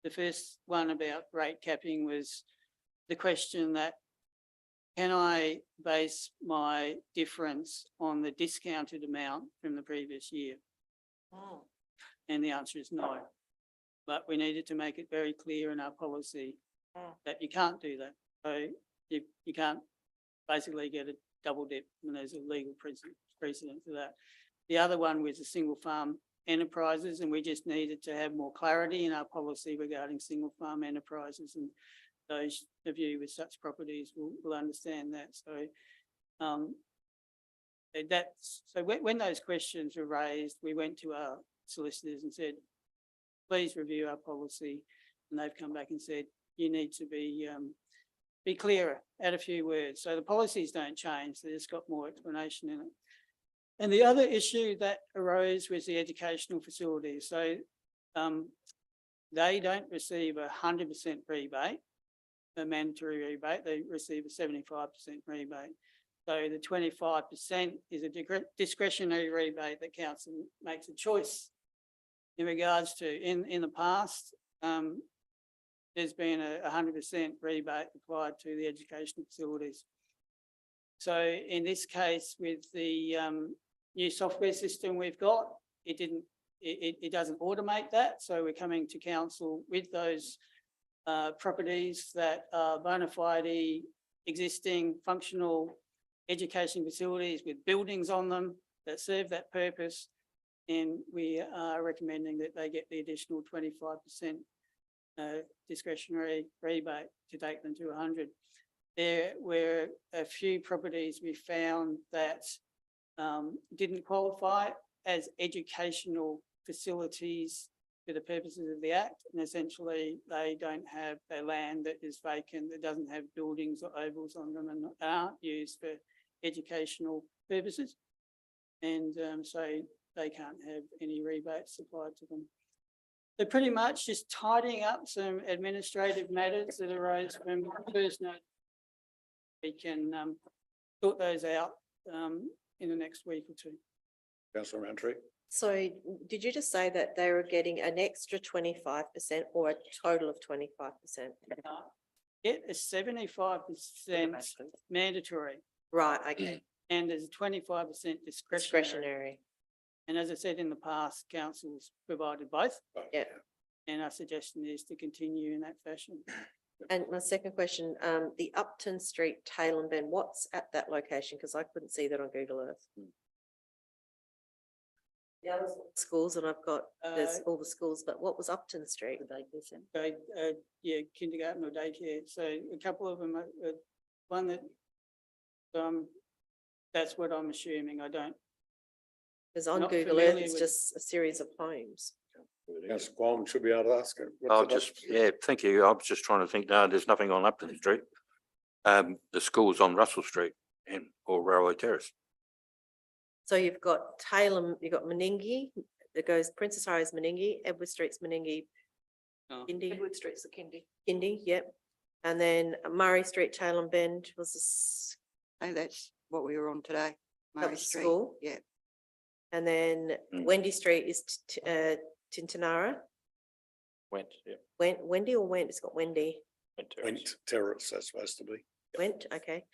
The first one about rate capping was the question that, can I base my difference on the discounted amount from the previous year? And the answer is no. But we needed to make it very clear in our policy that you can't do that. So you can't basically get a double dip when there's a legal precedent for that. The other one was the single farm enterprises, and we just needed to have more clarity in our policy regarding single farm enterprises, and those of you with such properties will understand that. So when those questions were raised, we went to our solicitors and said, please review our policy, and they've come back and said, you need to be clearer, add a few words. So the policies don't change, they just got more explanation in it. And the other issue that arose was the educational facilities. So they don't receive 100% rebate, a mandatory rebate, they receive a 75% rebate. So the 25% is a discretionary rebate that council makes a choice in regards to. In the past, there's been a 100% rebate applied to the educational facilities. So in this case, with the new software system we've got, it doesn't automate that. So we're coming to council with those properties that are bona fide existing functional education facilities with buildings on them that serve that purpose. And we are recommending that they get the additional 25% discretionary rebate to take them to 100. There were a few properties we found that didn't qualify as educational facilities for the purposes of the Act, and essentially they don't have their land that is vacant, that doesn't have buildings or ovals on them and aren't used for educational purposes. And so they can't have any rebates supplied to them. They're pretty much just tidying up some administrative matters that arose from first note. We can sort those out in the next week or two. Councillor Roundtree. So did you just say that they were getting an extra 25% or a total of 25%? Get a 75% mandatory Right, okay, and there's a 25% discretionary. discretionary, And as I said in the past, council's provided both. yeah. And our suggestion is to continue in that fashion. And my second question, the Upton Street Tail and Bend, what's at that location? Because I couldn't see that on Google Earth. The other schools, and I've got, there's all the schools, but what was Upton Street? So, yeah, kindergarten or daycare. So a couple of them, one that, that's what I'm assuming. I don't. Because on Not Google Earth, familiar it's with- just a series of homes. Councillor Quam should be able to ask her. I'll What's it just, up? yeah, thank you. I was just trying to think, no, there's nothing on Upton Street. The school's on Russell Street and or Railway Terrace. So you've got Taylor, you've got Meningie, that goes Princess Harry's Meningie, Edward Street's Meningie, Oh. Kindy, Edward Street's the kindy. Kindy, yep. And then Murray Street, Taylor and Bend was this, Oh, that's what we were on today. that Murray was Street. school. Yeah. And then Mm. Wendy Street is Tintinara. Went, yeah. Wendy or Went? It's got Wendy. Went Terrace. Went Terrace, that's supposed to be. Went, okay.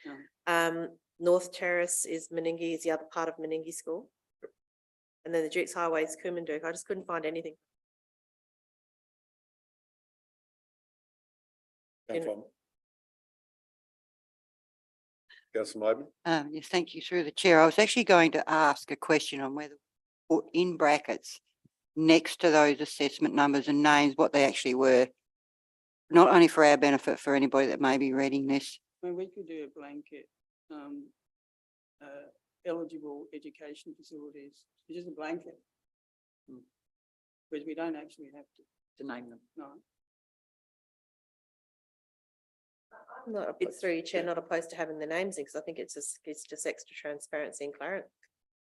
Yeah. North Terrace is Meningie, is the other part of Meningie School. And then the Dukes Highway is Coomanduk. I just couldn't find anything. Councillor Moban. Yes, thank you through the chair. I was actually going to ask a question on whether put in brackets next to those assessment numbers and names, what they actually were. Not only for our benefit, for anybody that may be reading this. I mean, we could do a blanket, eligible education facilities, just a blanket. Because we don't actually have To name them. no. I'm not, it's through your chair, not opposed to having the names in, because I think it's just extra transparency and clarity.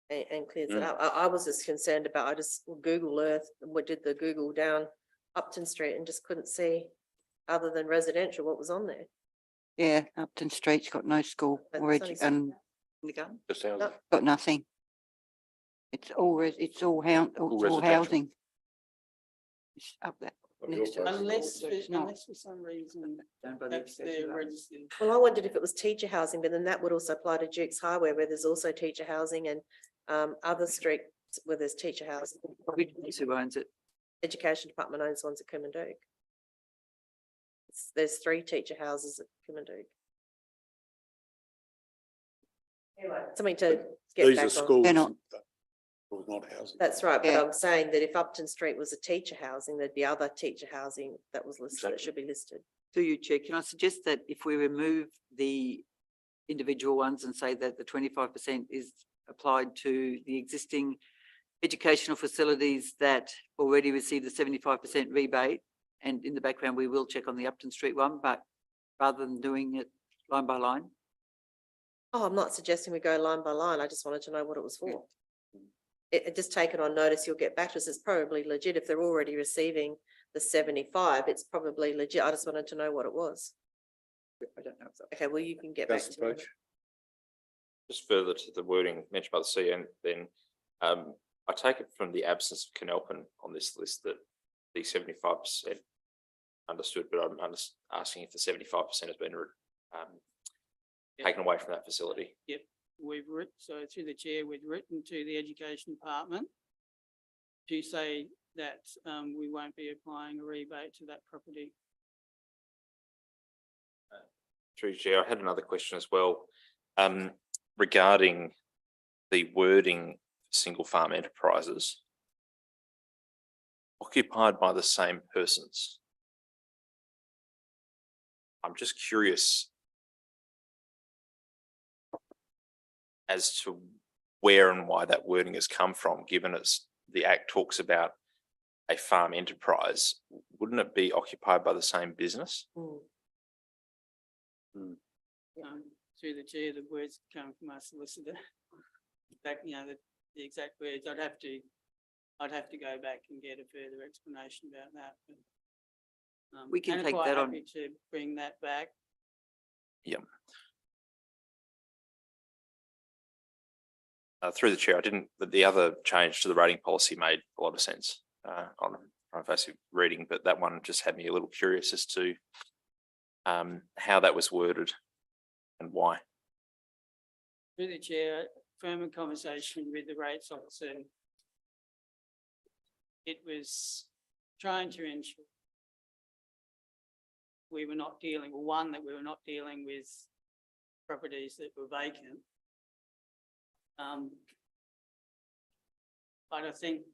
And clears it Mm. up. I was just concerned about, I just Google Earth, what did the Google down Upton Street and just couldn't see, other than residential, what was on there. Yeah, Upton Street's got no school But or it's only and Kindergarten? Just houses. No. got nothing. It's all, it's all residential. housing. It's up there. next to it. Unless, It's not. unless for some reason, Down by the that's their extension line. registered. Well, I wondered if it was teacher housing, but then that would also apply to Duke's Highway, where there's also teacher housing and other streets where there's teacher housing. Who owns it? Education Department owns ones at Coomanduk. There's 3 teacher houses at Coomanduk. Anyway, something to get These are back on. schools. They're not- Schools, not housing. That's right, but Yeah. I'm saying that if Upton Street was a teacher housing, there'd be other teacher housing that was listed, that Exactly. should be listed. Through you, Chair, can I suggest that if we remove the individual ones and say that the 25% is applied to the existing educational facilities that already receive the 75% rebate, and in the background, we will check on the Upton Street one, but rather than doing it line by line? Oh, I'm not suggesting we go line by line. I just wanted to know what it was for. It just taken on notice, you'll get back to us. It's probably legit. If they're already receiving the 75, it's probably legit. I just wanted to know what it was. I don't know. Okay, well, you can get back Councillor to me. Page. Just further to the wording mentioned by the CEO, then I take it from the absence of Canalpin on this list that the 75% understood, but I'm asking if the 75% has been taken away from that facility. We've written, so through the chair, we've written to the education department to say that we won't be applying a rebate to that property. Through you, Chair, I had another question as well regarding the wording single farm enterprises occupied by the same persons. I'm just curious as to where and why that wording has come from, given it's the Act talks about a farm enterprise, wouldn't it be occupied by the same business? Through the chair, the words come from our solicitor. In fact, the exact words, I'd have to go back and get a further explanation about that. But, We can and take quite that on. happy to bring that back. Through the chair, the other change to the rating policy made a lot of sense on face reading, but that one just had me a little curious as to how that was worded and why. Through the chair, further conversation with the rates officer. It was trying to ensure we were not dealing with properties that were vacant. But I think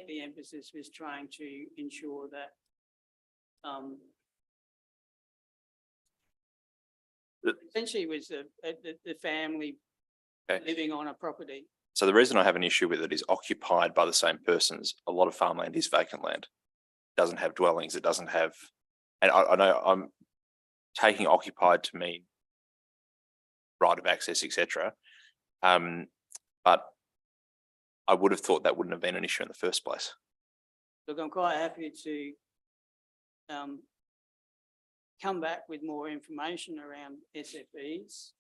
the emphasis was trying to ensure that essentially was the family Okay. living on a property. So the reason I have an issue with it is occupied by the same persons. A lot of farmland is vacant land. Doesn't have dwellings, it doesn't have, and I know I'm taking occupied to mean right of access, etc. But I would have thought that wouldn't have been an issue in the first place. Look, I'm quite happy to come back with more information around SFEs.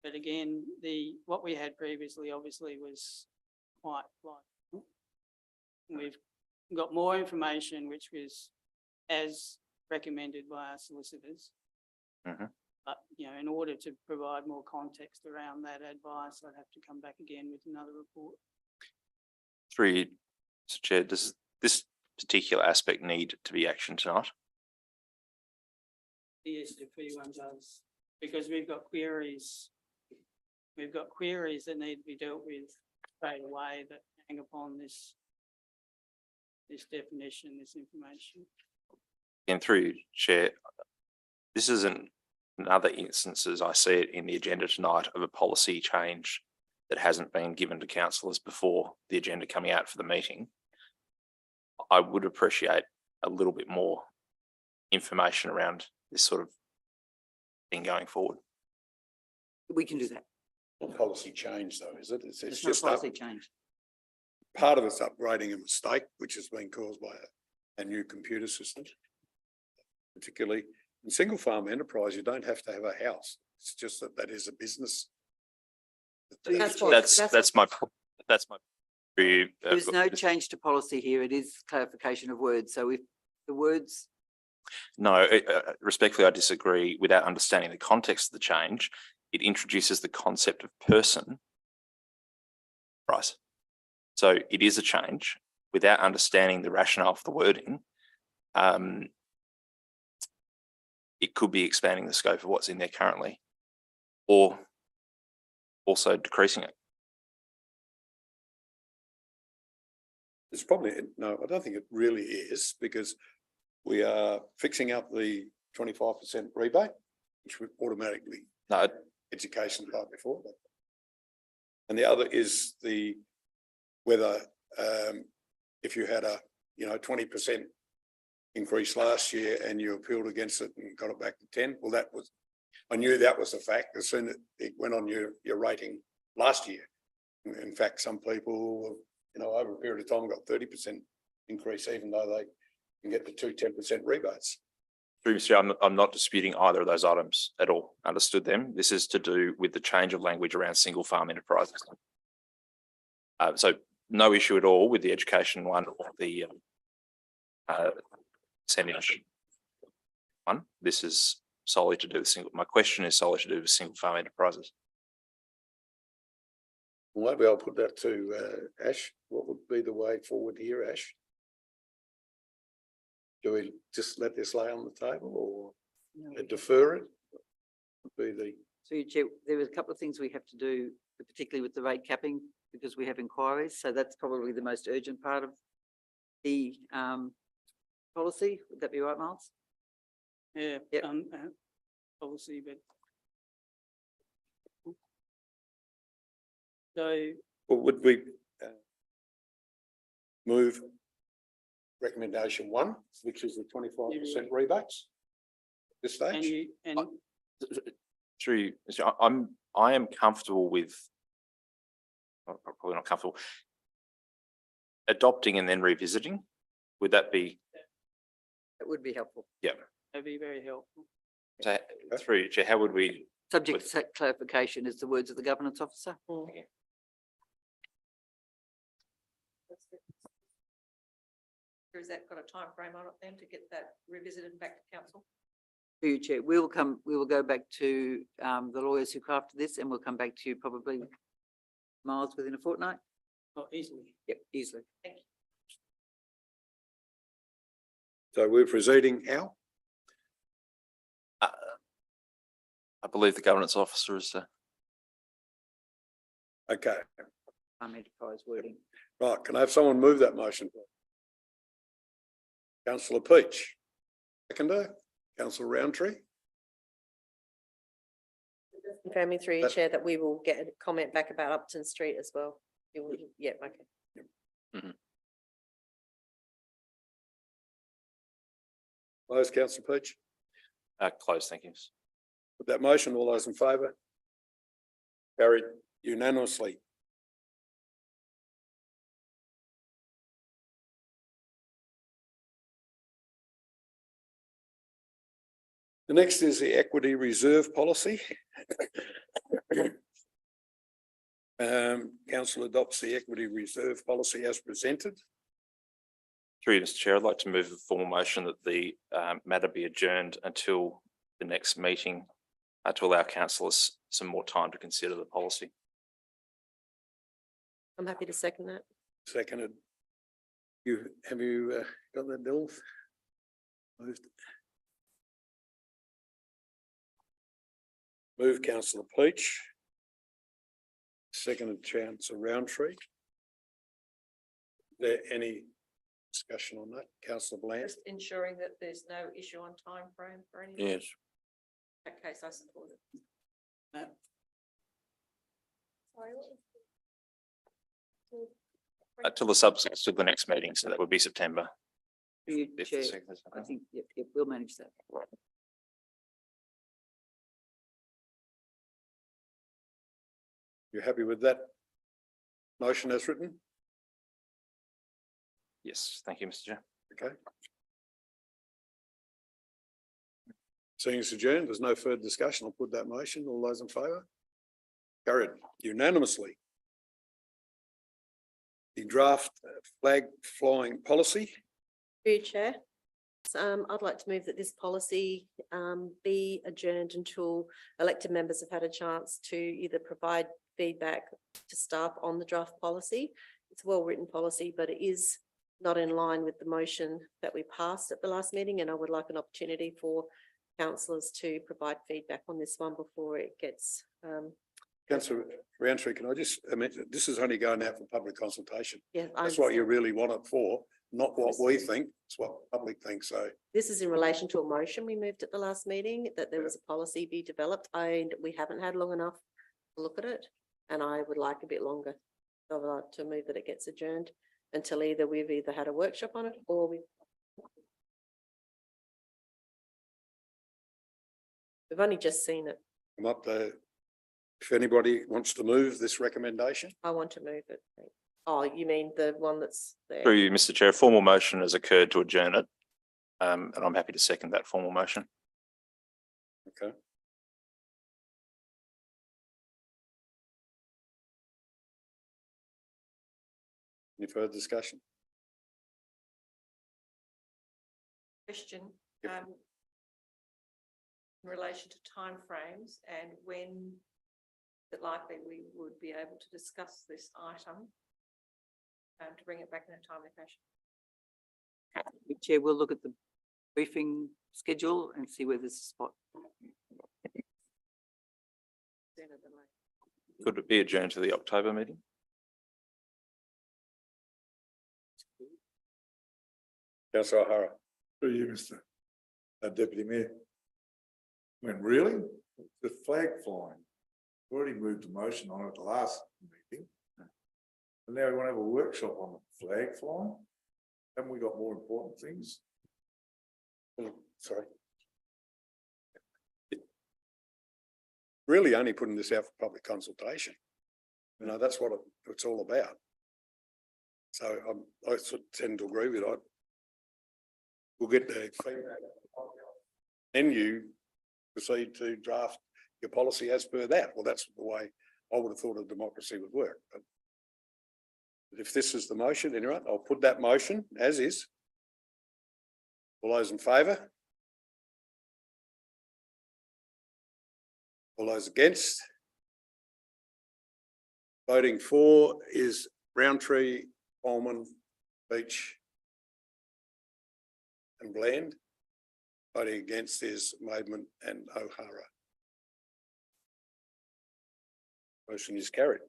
But again, what we had previously obviously was quite light. We've got more information, which was as recommended by our solicitors. Mhm. But, in order to provide more context around that advice, I'd have to come back again with another report. Through you, Mr. Chair, does this particular aspect need to be actioned tonight? The SFE one does, because we've got queries. We've got queries that need to be dealt with straight away that hang upon this definition, this information. And through you, Chair, this isn't another instance, as I see it in the agenda tonight, of a policy change that hasn't been given to councillors before the agenda coming out for the meeting. I would appreciate a little bit more information around this sort of thing going forward. We can do that. Policy change though, is it? It's It's not just policy change. part of it's upgrading a mistake, which has been caused by a new computer system. Particularly in single farm enterprise, you don't have to have a house. It's just that is a business. That's what- That's my view. There's no change to policy here. It is clarification of words. So if the words, No, respectfully, I disagree. Without understanding the context of the change, it introduces the concept of person. Right. So it is a change without understanding the rationale for the wording. It could be expanding the scope of what's in there currently, or also decreasing it. It's probably, no, I don't think it really is, because we are fixing up the 25% rebate, which would automatically No, education part before. And the other is whether if you had a 20% increase last year and you appealed against it and got it back to 10, well, I knew that was a fact as soon as it went on your rating last year. In fact, some people, over a period of time got 30% increase, even though they can get the 10% rebates. previously, I'm not disputing either of those items at all. Understood them. This is to do with the change of language around single farm enterprises. So no issue at all with the education one or the percentage one. This is solely to do with my question is solely to do with single farm enterprises. Well, maybe I'll put that to Ash. What would be the way forward here, Ash? Do we just let this lay on the table or defer it? Would be so you Chair, there are a couple of things we have to do, particularly with the rate capping, because we have inquiries. So that's probably the most urgent part of the policy. Would that be right, Miles? Yeah, Yep. Policy, but. So Well, would we move recommendation one, which is the 25% rebates. At this And stage, you, and Through you, Mr. Chair, I am comfortable with. Probably not comfortable. Adopting and then revisiting, would that be, That would be helpful. that'd be very helpful. so through you, Chair, how would we, Subject to clarification is the words of the governance officer. Or has that got a time frame on it then to get that revisited and back to council? Through you, Chair, we will go back to the lawyers who crafted this and we'll come back to you probably Miles within a fortnight. Oh, easily. Yep, easily. so we're proceeding how? I believe the governance officer is, Okay, Enterprise wording. right, can I have someone move that motion? Councillor Peach, seconder, councillor Roundtree, Confirming through your That- chair that we will get a comment back about Upton Street as well. You will, yeah, okay. close, councillor Peach. close, thank you. With that motion, all those in favour? Carried unanimously. The next is the equity reserve policy. Council adopts the equity reserve policy as presented. Through you, Mr. Chair, I'd like to move a formal motion that the matter be adjourned until the next meeting to allow councillors some more time to consider the policy. I'm happy to second that. Seconded. Have you got that, Bill? Moved. Move councillor Peach. Seconded councillor Roundtree. There any discussion on that? Councillor Bland? Just ensuring that there's no issue on time frame for any. Yes. That case, I support it. Sorry, what was Till the subsequent, to the next meeting, so that would be September. Through you, If Chair, the second- I think, yep, we'll manage that. You happy with that motion as written? Yes, thank you, Mr. Chair. Okay. Seeing as adjourned, there's no further discussion. I'll put that motion. All those in favour? Carried unanimously. The draft flag flying policy. Through you, Chair. I'd like to move that this policy be adjourned until elected members have had a chance to either provide feedback to staff on the draft policy. It's a well-written policy, but it is not in line with the motion that we passed at the last meeting, and I would like an opportunity for councillors to provide feedback on this one before it gets Councillor Roundtree, can I just mention, this is only going out for public consultation. yeah. I That's what you understand. really want it for, not what we think. It's what the public thinks. So This is in relation to a motion we moved at the last meeting, that there was a policy be developed, and we haven't had long enough to look at it, and I would like a bit longer. So I'd like to move that it gets adjourned until we've either had a workshop on it or we've only just seen it. I'm up there. If anybody wants to move this recommendation, I want to move it. Oh, you mean the one that's there? Through you, Mr. Chair, a formal motion has occurred to adjourn it. And I'm happy to second that formal motion. okay. Any further discussion? Question, Yep. in relation to timeframes and when that likely we would be able to discuss this item to bring it back in a timely fashion. Chair, we'll look at the briefing schedule and see where there's a spot. Sooner than later. Could it be adjourned to the October meeting? Councillor O'Hara. Through you, Mr. Deputy Mayor. I mean, really? The flag flying. We already moved a motion on it at the last meeting. And now we want to have a workshop on the flag flying? Haven't we got more important things? Sorry. Really only putting this out for public consultation. You know, that's what it's all about. So I sort of tend to agree with it. We'll get the feedback. Then you proceed to draft your policy as per that. Well, that's the way I would have thought a democracy would work. But if this is the motion, anyway, I'll put that motion as is. All those in favour? All those against? Voting for is Roundtree, Coleman, Beach and Bland. Voting against is Maidment and O'Hara. Motion is carried.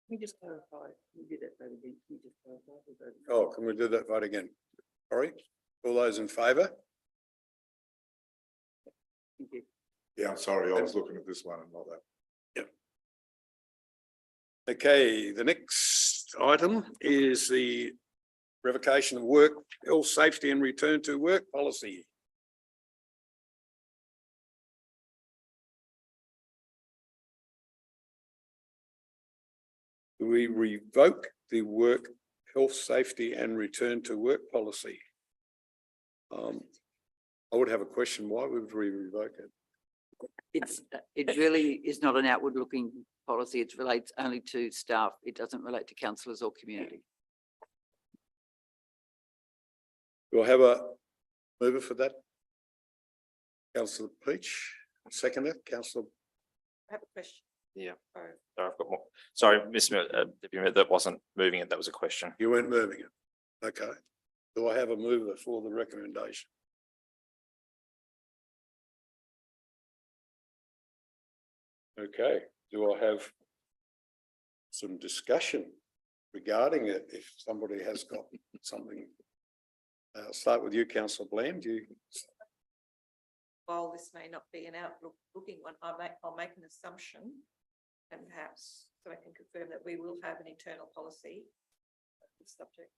Can we just clarify? Can we do that vote again? Can we just clarify the vote? Oh, can we do that vote again? Sorry, all those in favour? Thank you. Yeah, I'm sorry, I was looking at this one and not that. Okay, the next item is the revocation of work, health, safety and return to work policy. We revoke the work, health, safety and return to work policy. I would have a question, why would we revoke it? It really is not an outward looking policy. It relates only to staff. It doesn't relate to councillors or community. Do I have a mover for that? Councillor Peach, seconder, councillor. I have a question. Yeah. Sorry. Sorry, I've got more. Sorry, Mr. Deputy Mayor, that wasn't moving it. That was a question. You weren't moving it. Okay. Do I have a mover for the recommendation? Okay, do I have some discussion regarding it if somebody has got something? I'll start with you, councillor Bland. While this may not be an outlook-looking one, I'll make an assumption, and perhaps so I can confirm that we will have an internal policy on this subject.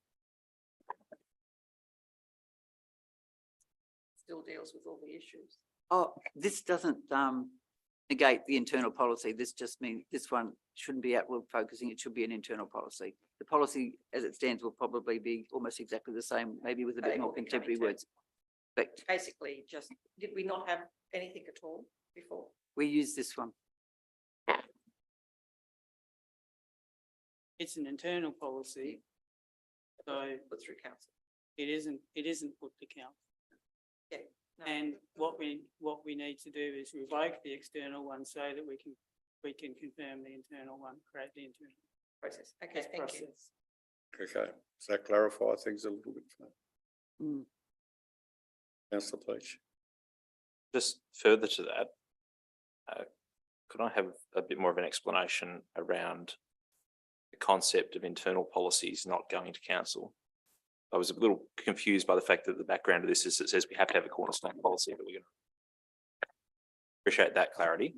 Still deals with all the issues. Oh, this doesn't negate the internal policy. This just means this one shouldn't be outward focusing. It should be an internal policy. The policy as it stands will probably be almost exactly the same, maybe with a bit more contemporary words. But Basically, just, did we not have anything at all before? we use this one. It's an internal policy. So Put through council. it isn't put to council. Yeah. No. And what we need to do is revoke the external one so that we can confirm the internal one, create the internal Process. Okay, thank you. process. Okay, does that clarify things a little bit? Mm. Councillor Peach. Just further to that, could I have a bit more of an explanation around the concept of internal policies not going to council? I was a little confused by the fact that the background of this is it says we have to have a cornerstone policy, but we're going to appreciate that clarity.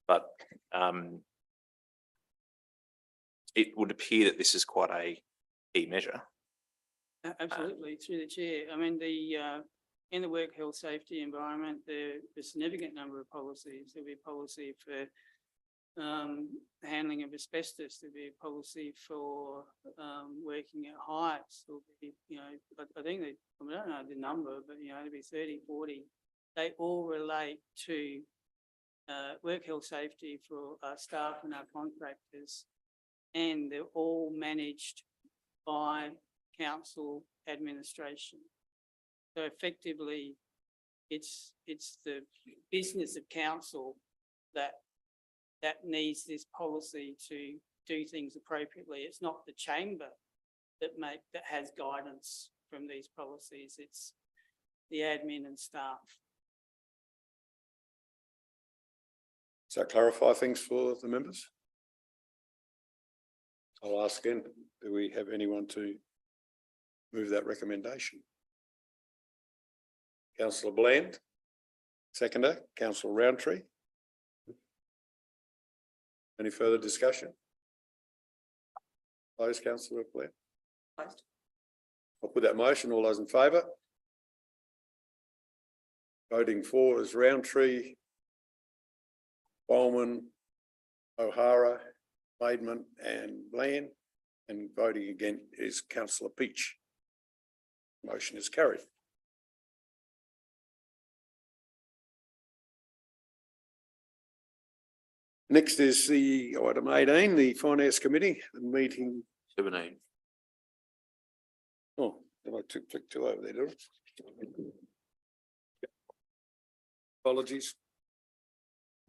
But it would appear that this is quite a key measure. Absolutely, through the chair. I mean, in the work health safety environment, there's a significant number of policies. There'll be a policy for handling of asbestos, there'll be a policy for working at heights, there'll be, I think that, I don't know the number, but there'll be 30, 40. They all relate to work health safety for our staff and our contractors, and they're all managed by council administration. So effectively, it's the business of council that needs this policy to do things appropriately. It's not the chamber that has guidance from these policies. It's the admin and staff. Does that clarify things for the members? I'll ask again, do we have anyone to move that recommendation? Councillor Bland, seconder, councillor Roundtree. Any further discussion? Close, councillor Blair. Closed. I'll put that motion. All those in favour? Voting for is Roundtree, Bowman, O'Hara, Maidman and Bland. And voting again is councillor Peach. Motion is carried. Next is the item 18, the Finance Committee meeting. 17. Oh, I took click two over there, did I? Apologies.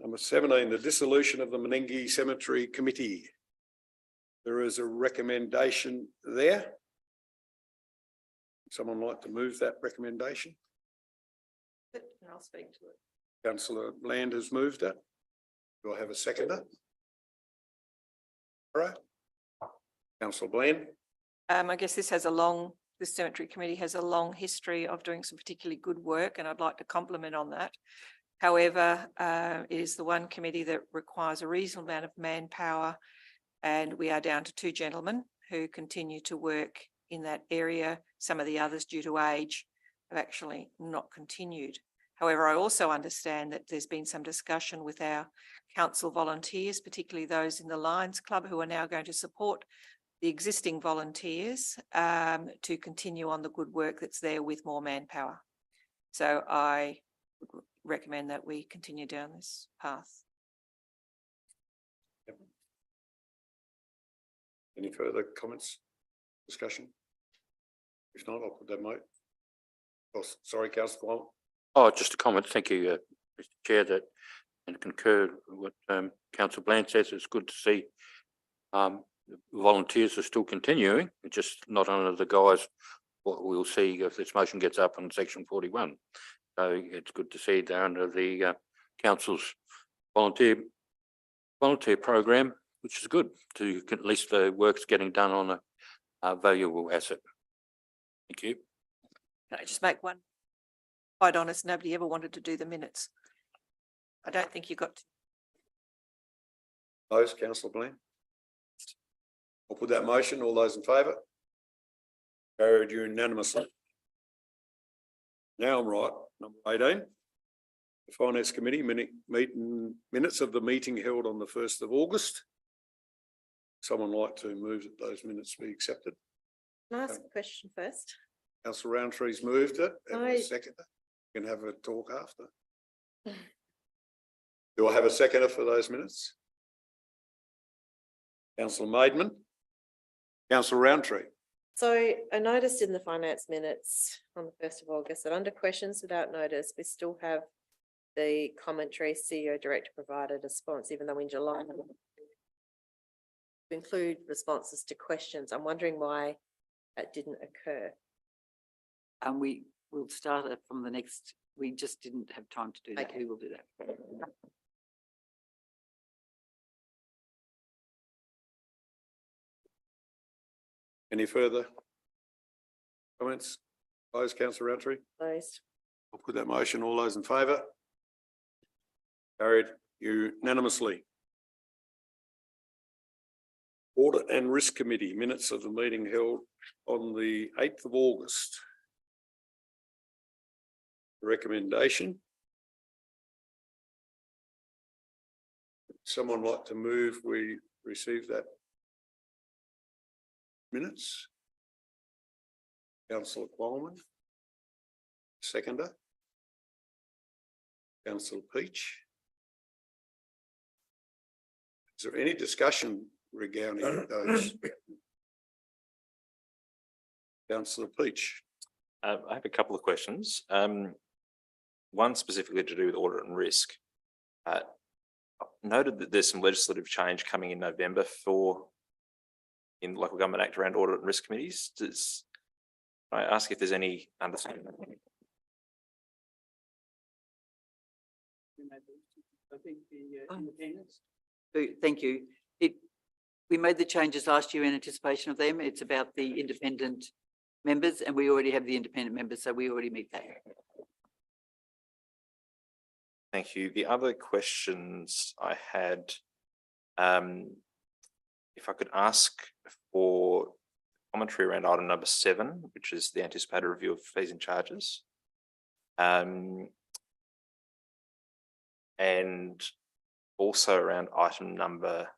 Number 17, the dissolution of the Menengi Cemetery Committee. There is a recommendation there. Someone like to move that recommendation? And I'll speak to it. Councillor Bland has moved it. Do I have a seconder? All right. Councillor Bland. I guess this cemetery committee has a long history of doing some particularly good work, and I'd like to compliment on that. However, it is the one committee that requires a reasonable amount of manpower, and we are down to 2 gentlemen who continue to work in that area. Some of the others, due to age, have actually not continued. However, I also understand that there's been some discussion with our council volunteers, particularly those in the Lions Club, who are now going to support the existing volunteers to continue on the good work that's there with more manpower. So I would recommend that we continue down this path. Any further comments, discussion? If not, I'll put that motion. Oh, sorry, councillor Kwong. Oh, just a comment. Thank you, Mr. Chair, that and concur with what councillor Bland says. It's good to see volunteers are still continuing, just not under the guise what we'll see if this motion gets up on section 41. So it's good to see they're under the council's volunteer program, which is good to at least the work's getting done on a valuable asset. Thank you. Can I just make one? Quite honest, nobody ever wanted to do the minutes. I don't think you got to. Those, councillor Bland. I'll put that motion. All those in favour? Carried unanimously. Now I'm right. Number 18. The Finance Committee minutes of the meeting held on the 1st of August. Someone like to move that those minutes be accepted? Can I ask a question first? Councillor Roundtree's moved it. Have a I- seconder. We can have a talk after. Do I have a seconder for those minutes? Councillor Maidman. Councillor Roundtree. So I noticed in the finance minutes on the 1st of August that under questions without notice, we still have the commentary CEO director provided a response, even though in July to include responses to questions. I'm wondering why that didn't occur. And we will start it from the next, we just didn't have time to do that. Okay. We will do that. Any further comments? Close, councillor Roundtree. Closed. I'll put that motion. All those in favour? Carried unanimously. Audit and Risk Committee minutes of the meeting held on the 8th of August. Recommendation. Someone like to move we receive that minutes? Councillor Qualman. Seconder. Councillor Peach. Is there any discussion regarding those? Councillor Peach. I have a couple of questions. One specifically to do with audit and risk. Noted that there's some legislative change coming in November in Local Government Act around audit and risk committees. I ask if there's any understanding? I think the independence. Thank you. We made the changes last year in anticipation of them. It's about the independent members, and we already have the independent members, so we already meet that. Thank you. The other questions I had If I could ask for commentary around item number 7, which is the anticipated review of fees and charges. And also around items number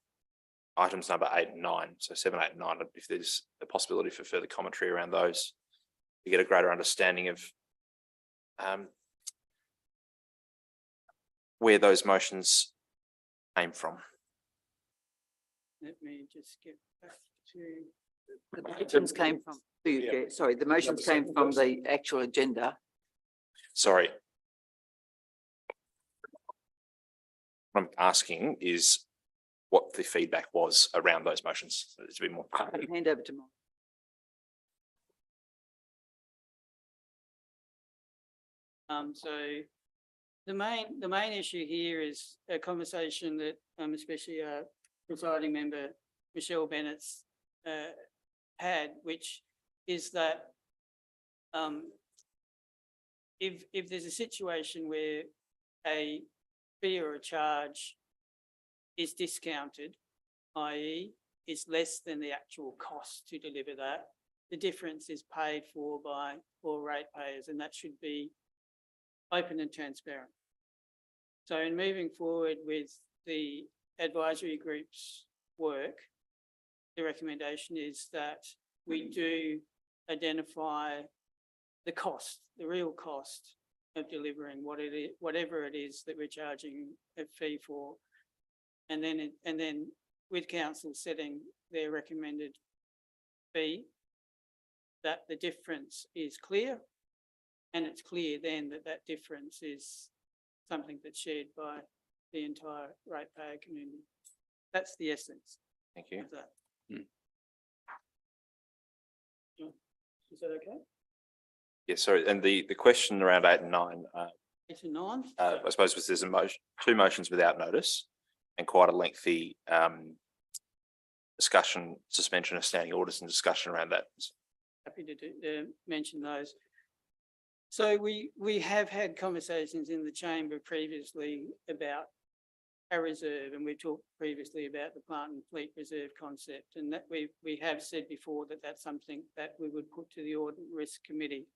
8 and 9, so 7, 8 and 9, if there's a possibility for further commentary around those, to get a greater understanding of where those motions came from. Let me just get back to. The motions came from, sorry, the motions came from the actual agenda. Sorry. What I'm asking is what the feedback was around those motions, to be more. Hand over to Mark. So the main issue here is a conversation that especially presiding member Michelle Bennett's had, which is that if there's a situation where a fee or a charge is discounted, i.e. is less than the actual cost to deliver that, the difference is paid for by all ratepayers, and that should be open and transparent. So in moving forward with the advisory group's work, the recommendation is that we do identify the cost, the real cost of delivering whatever it is that we're charging a fee for. And then with council setting their recommended fee, that the difference is clear. And it's clear then that that difference is something that's shared by the entire ratepayer community. That's the essence Thank you. of that. Mm. Is that okay? Yeah, sorry. And the question around 8 and 9, 8 and 9? I suppose was there's a motion, 2 motions without notice and quite a lengthy discussion, suspension of standing orders and discussion around that. Happy to mention those. So we have had conversations in the chamber previously about a reserve, and we talked previously about the plant and fleet reserve concept, and that we have said before that that's something that we would put to the Audit and Risk Committee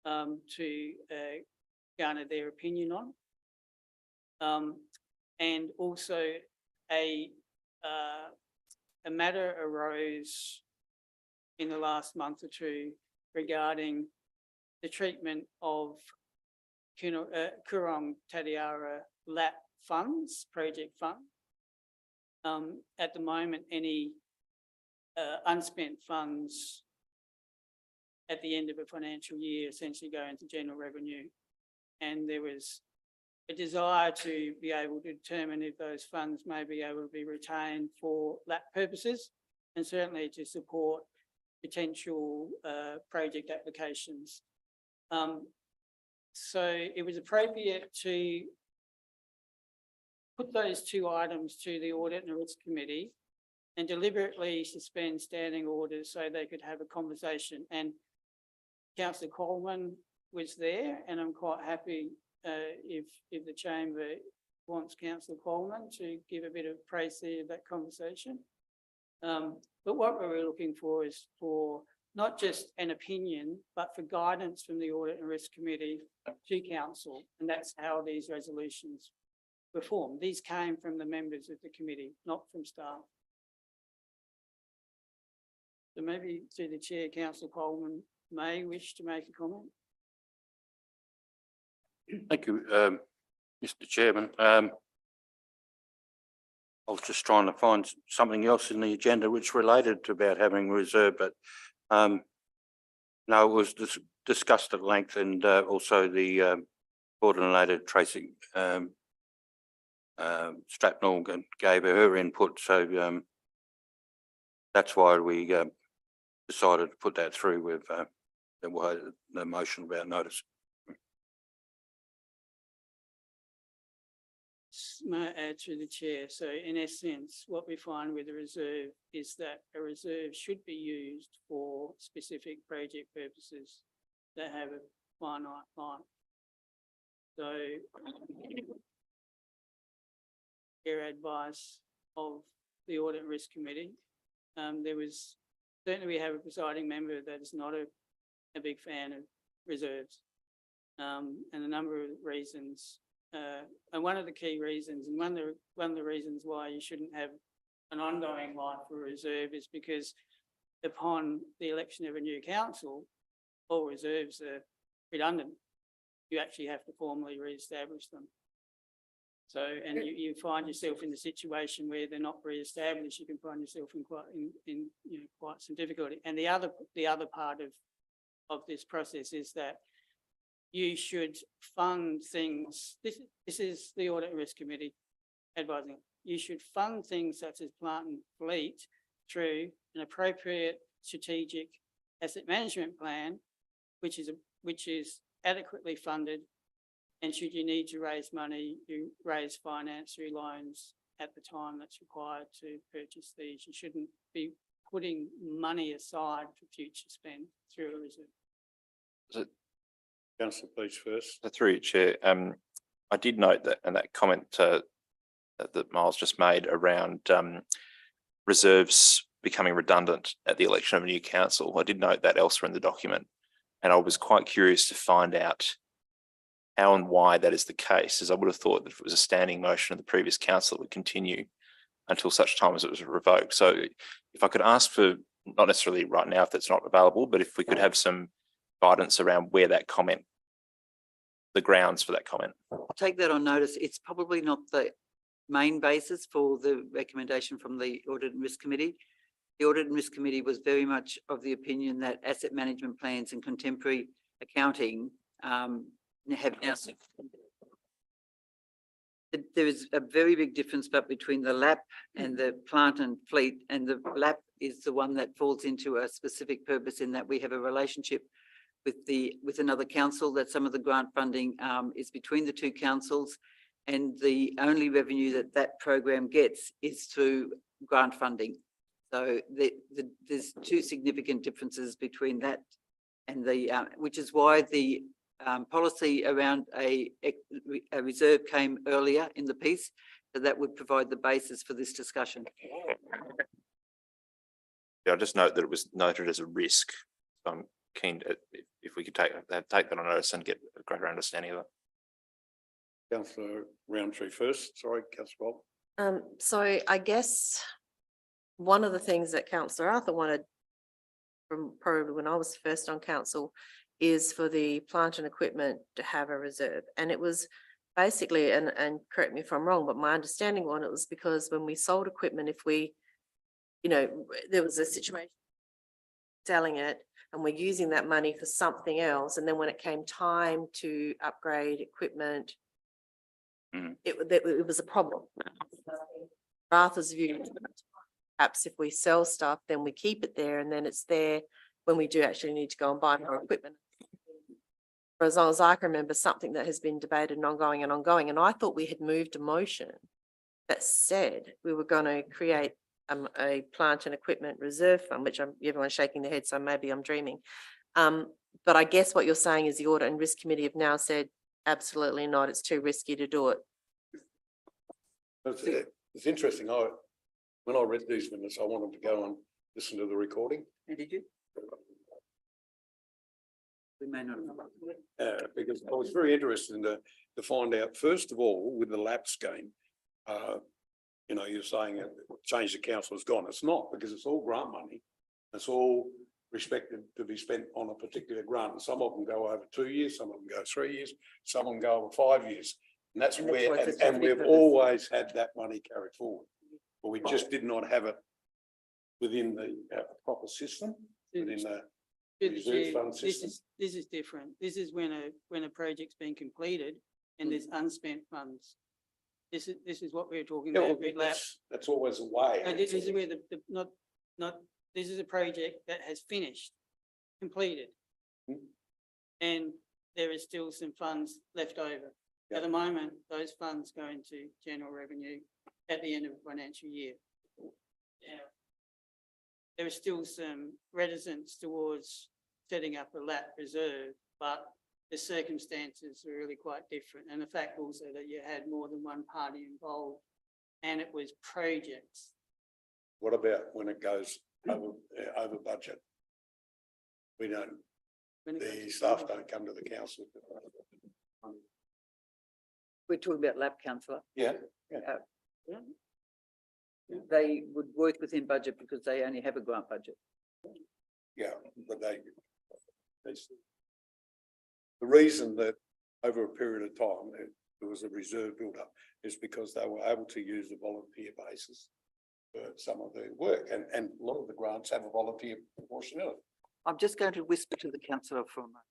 to garner their opinion on. And also a matter arose in the last month or two regarding the treatment of Coorong Tatiara LAP funds, project fund. At the moment, any unspent funds at the end of a financial year essentially go into general revenue. And there was a desire to be able to determine if those funds may be able to be retained for LAP purposes, and certainly to support potential project applications. So it was appropriate to put those 2 items to the Audit and Risk Committee and deliberately suspend standing orders so they could have a conversation. And Councillor Coleman was there, and I'm quite happy if the chamber wants Councillor Coleman to give a bit of précis of that conversation. But what we're looking for is for not just an opinion, but for guidance from the Audit and Risk Committee to council. And that's how these resolutions were formed. These came from the members of the committee, not from staff. So maybe through the chair, Councillor Coleman may wish to make a comment. Thank you, Mr. Chairman. I was just trying to find something else in the agenda which related to about having a reserve, but no, it was discussed at length, and also the coordinated tracing Strapnell gave her input, so that's why we decided to put that through with the motion about notice. May I add through the chair? So in essence, what we find with a reserve is that a reserve should be used for specific project purposes that have a finite life. So your advice of the Audit and Risk Committee. There was, certainly we have a presiding member that is not a big fan of reserves. And a number of reasons, and one of the key reasons, and one of the reasons why you shouldn't have an ongoing life for a reserve is because upon the election of a new council, all reserves are redundant. You actually have to formally re-establish them. So, and you find yourself in the situation where they're not re-established, you can find yourself in quite some difficulty. And the other part of this process is that you should fund things. This is the Audit and Risk Committee advising. You should fund things such as plant and fleet through an appropriate strategic asset management plan, which is adequately funded. And should you need to raise money, you raise finance through loans at the time that's required to purchase these. You shouldn't be putting money aside for future spend through a reserve. Councillor Beach first. Through you, Chair, I did note that, and that comment that Miles just made around reserves becoming redundant at the election of a new council. I did note that elsewhere in the document, and I was quite curious to find out how and why that is the case, as I would have thought that if it was a standing motion of the previous council, it would continue until such time as it was revoked. So if I could ask for, not necessarily right now if that's not available, but if we could have some guidance around where that comment, the grounds for that comment. I'll take that on notice. It's probably not the main basis for the recommendation from the Audit and Risk Committee. The Audit and Risk Committee was very much of the opinion that asset management plans and contemporary accounting have now. There is a very big difference but between the LAP and the plant and fleet, and the LAP is the one that falls into a specific purpose in that we have a relationship with another council, that some of the grant funding is between the two councils, and the only revenue that program gets is through grant funding. So there's two significant differences between that and the, which is why the policy around a reserve came earlier in the piece, so that would provide the basis for this discussion. Yeah, I just note that it was noted as a risk. I'm keen to, if we could take that on notice and get a greater understanding of it. Councillor Roundtree first. Sorry, Councillor Bob. So I guess one of the things that Councillor Arthur wanted from probably when I was first on council is for the plant and equipment to have a reserve. And it was basically, and correct me if I'm wrong, but my understanding on it was because when we sold equipment, if we, there was a situation selling it and we're using that money for something else, and then when it came time to upgrade equipment, it was a problem. Arthur's view, perhaps if we sell stuff, then we keep it there and then it's there when we do actually need to go and buy more equipment. For as long as I can remember, something that has been debated and ongoing. And I thought we had moved a motion that said we were going to create a plant and equipment reserve fund, which everyone's shaking their head, so maybe I'm dreaming. But I guess what you're saying is the Audit and Risk Committee have now said, absolutely not, it's too risky to do it. It's interesting. When I read these minutes, I wanted to go and listen to the recording. And did you? We may not have. Because I was very interested to find out, first of all, with the LAP scheme, you're saying that change the council is gone. It's not, because it's all grant money. It's all respected to be spent on a particular grant. And some of them go over 2 years, some of them go 3 years, some of them go over 5 years. And that's And that's where, why it's and a we've difference. always had that money carried forward. But we just did not have it within the proper system, within the reserve fund system. This is different. This is when a project's been completed and there's unspent funds. This is what we were talking Yeah, about. well, with LAP. that's always a way. No, this is where this is a project that has finished, completed. Hmm. And there is still some funds left over. Yeah. At the moment, those funds go into general revenue at the end of the financial year. Now, there is still some reticence towards setting up a LAP reserve, but the circumstances are really quite different. And the fact also that you had more than one party involved and it was projects. What about when it goes over budget? We don't, When it the goes staff over- don't come to the council. We're talking about lab councillor. Yeah, They would work within budget because they only have a grant budget. yeah, but they. The reason that over a period of time, there was a reserve built up is because they were able to use the volunteer basis for some of their work, and a lot of the grants have a volunteer proportionality. I'm just going to whisper to the councillor for a moment.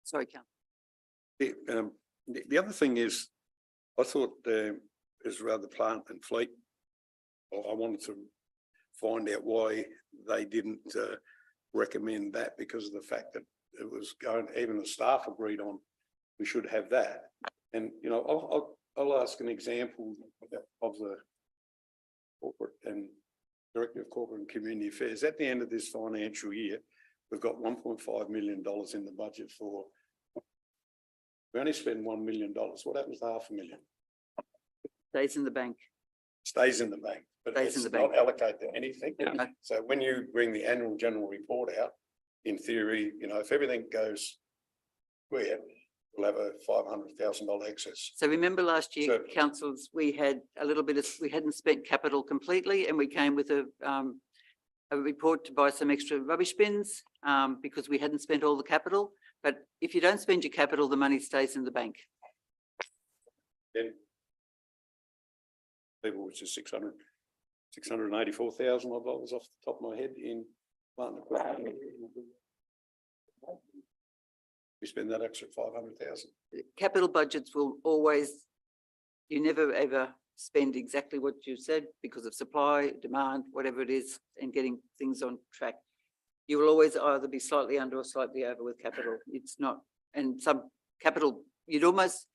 Sorry, councillor. The other thing is, I thought is rather plant and fleet. I wanted to find out why they didn't recommend that, because of the fact that it was going, even the staff agreed on, we should have that. And, you know, I'll ask an example of the corporate and Director of Corporate and Community Affairs. At the end of this financial year, we've got $1.5 million in the budget for. We only spend $1 million. What happens to $500,000? Stays in the bank. Stays in the bank, but Stays in it's the not bank. allocated to anything. No. So when you bring the annual general report out, in theory, you know, if everything goes where, we'll have a $500,000 excess. So remember last year, So- councils, we had a little bit of, we hadn't spent capital completely and we came with a report to buy some extra rubbish bins because we hadn't spent all the capital. But if you don't spend your capital, the money stays in the bank. Then people, which is $684,000 off the top of my head in plant and equipment. We spend that extra 500,000. Capital budgets will always, you never ever spend exactly what you said because of supply, demand, whatever it is, and getting things on track. You will always either be slightly under or slightly over with capital. It's not, and some capital, you'd almost,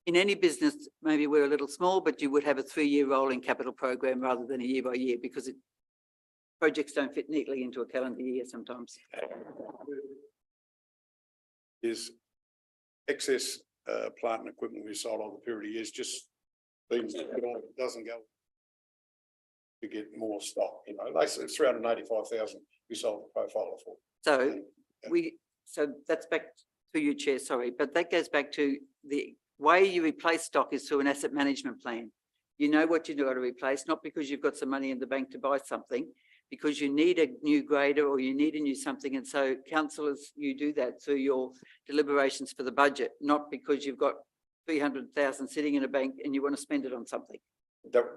in any business, maybe we're a little small, but you would have a 3-year rolling capital program rather than a year by year because projects don't fit neatly into a calendar year sometimes. Is excess plant and equipment we sold over the period of years just things that doesn't go to get more stock, you know, like 385,000 we sold the profiler for. So so that's back to you, Chair, sorry, but that goes back to the way you replace stock is through an asset management plan. You know what you got to replace, not because you've got some money in the bank to buy something, because you need a new grader or you need a new something. And so councillors, you do that through your deliberations for the budget, not because you've got 300,000 sitting in a bank and you want to spend it on something.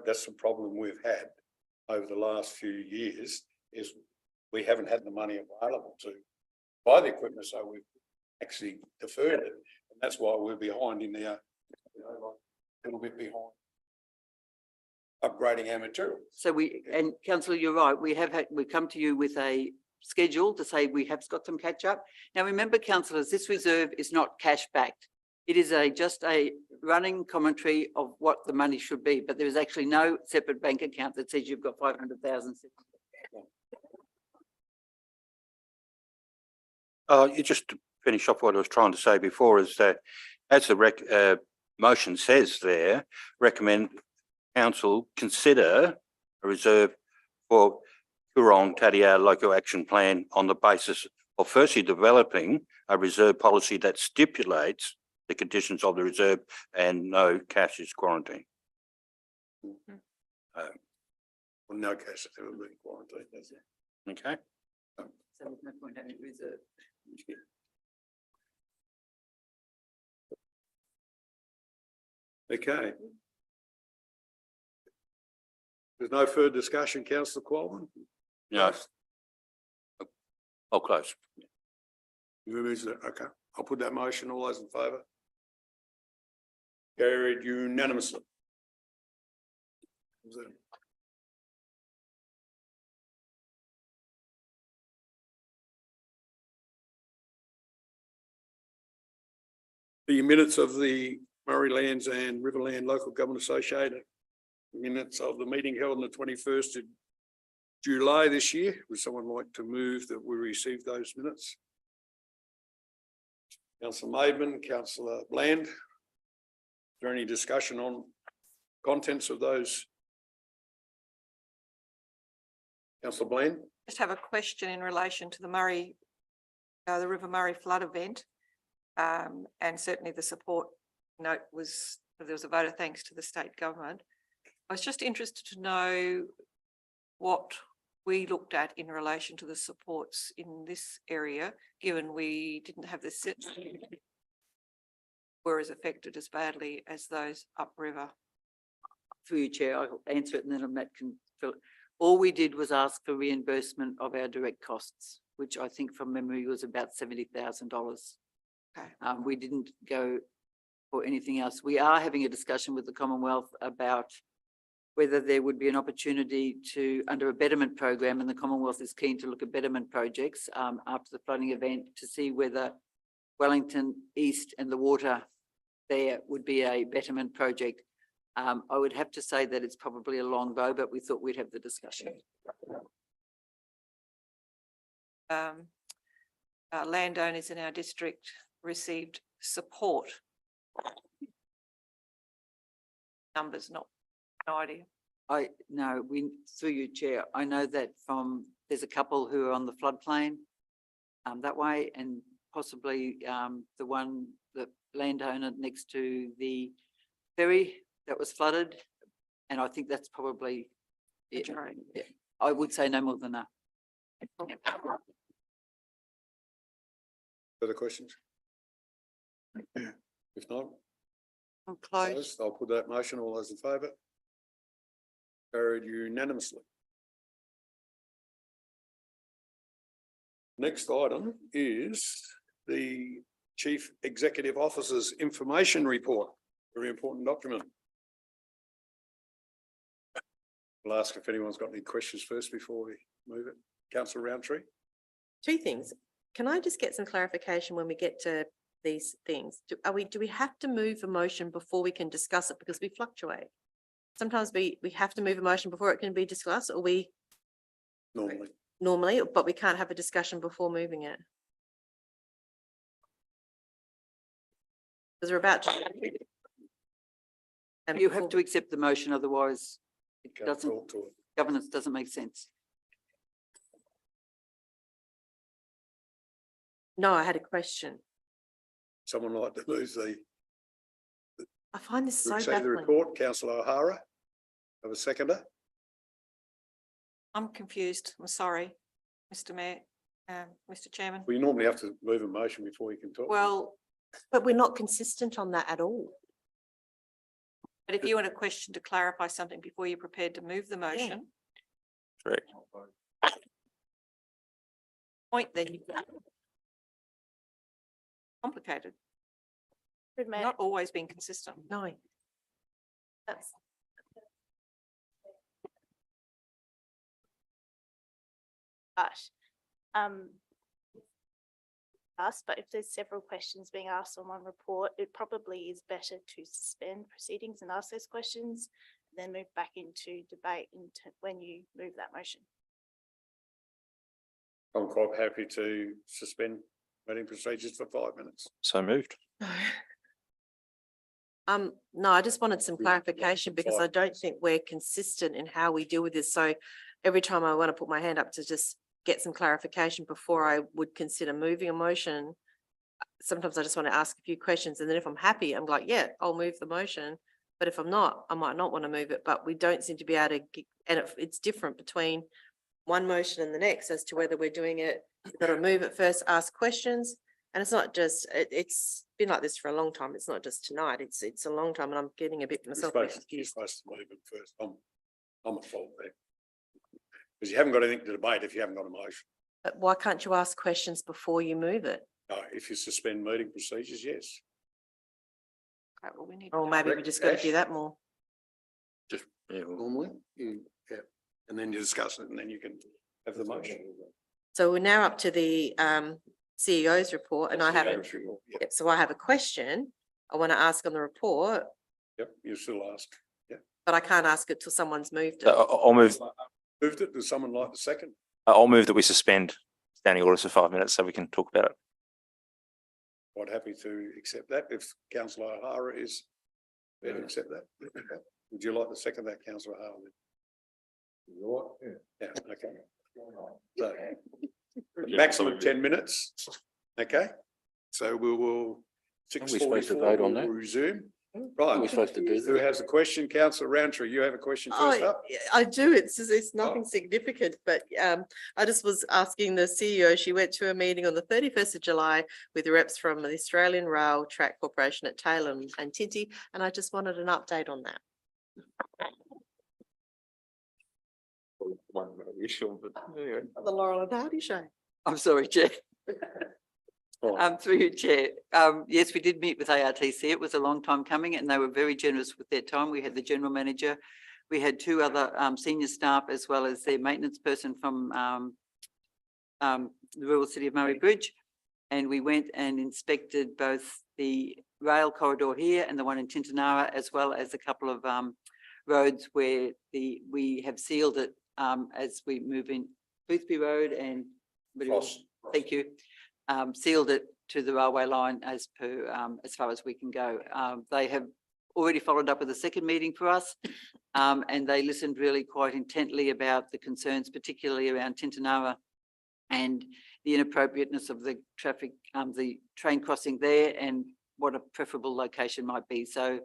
That's the problem we've had over the last few years, is we haven't had the money available to buy the equipment, so we've actually deferred it. And that's why we're behind in our, you know, like a little bit behind upgrading our materials. So and councillor, you're right, we come to you with a schedule to say we have got some catch up. Now, remember, councillors, this reserve is not cash backed. It is just a running commentary of what the money should be, but there is actually no separate bank account that says you've got 500,000. You just to finish off what I was trying to say before is that as the motion says there, recommend council consider a reserve for Coorong Tadia Local Action Plan on the basis of firstly developing a reserve policy that stipulates the conditions of the reserve and no cash is quarantined. Well, no case has ever been quarantined, has it? Okay. So there's no point having reserve. Okay. There's no further discussion, councillor Qualman? No. I'll close. Okay, I'll put that motion. All those in favour? Carried unanimously. The minutes of the Murray Lands and Riverland Local Government Association minutes of the meeting held on the 21st of July this year. Would someone like to move that we receive those minutes? Councillor Maidman, Councillor Bland. Is there any discussion on contents of those? Councillor Bland? Just have a question in relation to the Murray, the River Murray flood event. And certainly the support note was, there was a vote of thanks to the state government. I was just interested to know what we looked at in relation to the supports in this area, given we didn't have this were as affected as badly as those upriver. Through you, Chair, I'll answer it and then Matt can fill it. All we did was ask for reimbursement of our direct costs, which I think from memory was about $70,000. Okay. We didn't go for anything else. We are having a discussion with the Commonwealth about whether there would be an opportunity to, under a betterment program, and the Commonwealth is keen to look at betterment projects after the flooding event, to see whether Wellington East and the water there would be a betterment project. I would have to say that it's probably a long bow, but we thought we'd have the discussion. Landowners in our district received support. Numbers, no idea. Through you, Chair, I know that there's a couple who are on the floodplain that way, and possibly the landowner next to the ferry that was flooded. And I think that's probably it. Yeah. I would say no more than that. Further questions? If not, I'm closed. closed. I'll put that motion. All those in favour? Carried unanimously. Next item is the Chief Executive Officer's Information Report. Very important document. I'll ask if anyone's got any questions first before we move it. Councillor Roundtree? Two things. Can I just get some clarification when we get to these things? Do we have to move a motion before we can discuss it? Because we fluctuate. Sometimes we have to move a motion before it can be discussed, or we normally, but we can't have a discussion before moving it. Because we're about to. And You have before- to accept the motion, otherwise it Can't doesn't, talk to it. governance doesn't make sense. No, I had a question. Someone like to move the, I find this so say the baffling. report, Councillor O'Hara? Have a seconder? I'm confused. I'm sorry, Mr. Mayor, Mr. Chairman. We normally have to move a motion before you can talk. Well, But we're not consistent on that at all. but if you had a question to clarify something before you're prepared to move the motion, Correct. point that you've got. Complicated, Good Mayor. not always been consistent. No. That's. But, but if there's several questions being asked on one report, it probably is better to suspend proceedings and ask those questions, then move back into debate when you move that motion. I'm quite happy to suspend meeting procedures for 5 minutes. So moved. No, I just wanted some clarification because I Fine. don't think we're consistent in how we deal with this. So every time I want to put my hand up to just get some clarification before I would consider moving a motion, sometimes I just want to ask a few questions, and then if I'm happy, I'm like, yeah, I'll move the motion. But if I'm not, I might not want to move it, but we don't seem to be able to, and it's different between one motion and the next as to whether we're doing it, you've got to move it first, ask questions. And it's not just, it's been like this for a long time. It's not just tonight. It's a long time, and I'm getting a bit You're myself supposed confused. to move it first. I'm at fault there. Because you haven't got anything to debate if you haven't got a motion. But why can't you ask questions before you move it? No, if you suspend meeting procedures, yes. Okay, well, we need. Or maybe we just got to do that more. Just, yeah, well, Normally, yeah. And then you discuss it and then you can have the motion. So we're now up to the CEO's report, and I have, Yeah. yep, so I have a question. I want to ask on the report, Yep, you still ask. but I can't ask it till someone's moved it. I'll move, Moved it. Does someone like the second? I'll move that we suspend standing orders for 5 minutes so we can talk about it. Quite happy to accept that if councillor O'Hara is prepared to accept that. Would you like to second that, councillor O'Hara? Yeah, okay. So maximum 10 minutes. Okay, so we will. Are we supposed to vote on that? Resume. Are we Right. supposed to do Who that? has a question? Councillor Roundtree, you have a question first Oh, up? I do. It's nothing significant, but I just was asking the CEO, she went to a meeting on the 31st of July with reps from the Australian Rail Track Corporation at Taylor and Tinty, and I just wanted an update on that. The Laurel and Hardy show. I'm sorry, Chair. Oh, Through you, Chair. Yes, we did meet with ARTC. It was a long time coming and they were very generous with their time. We had the general manager. We had two other senior staff as well as their maintenance person from the rural city of Murray Bridge. And we went and inspected both the rail corridor here and the one in Tintinara, as well as a couple of roads where we have sealed it as we move in Boothby Road and Cross. thank you. Sealed it to the railway line as per as far as we can go. They have already followed up with a second meeting for us, and they listened really quite intently about the concerns, particularly around Tintinara and the inappropriateness of the traffic, the train crossing there, and what a preferable location might be. So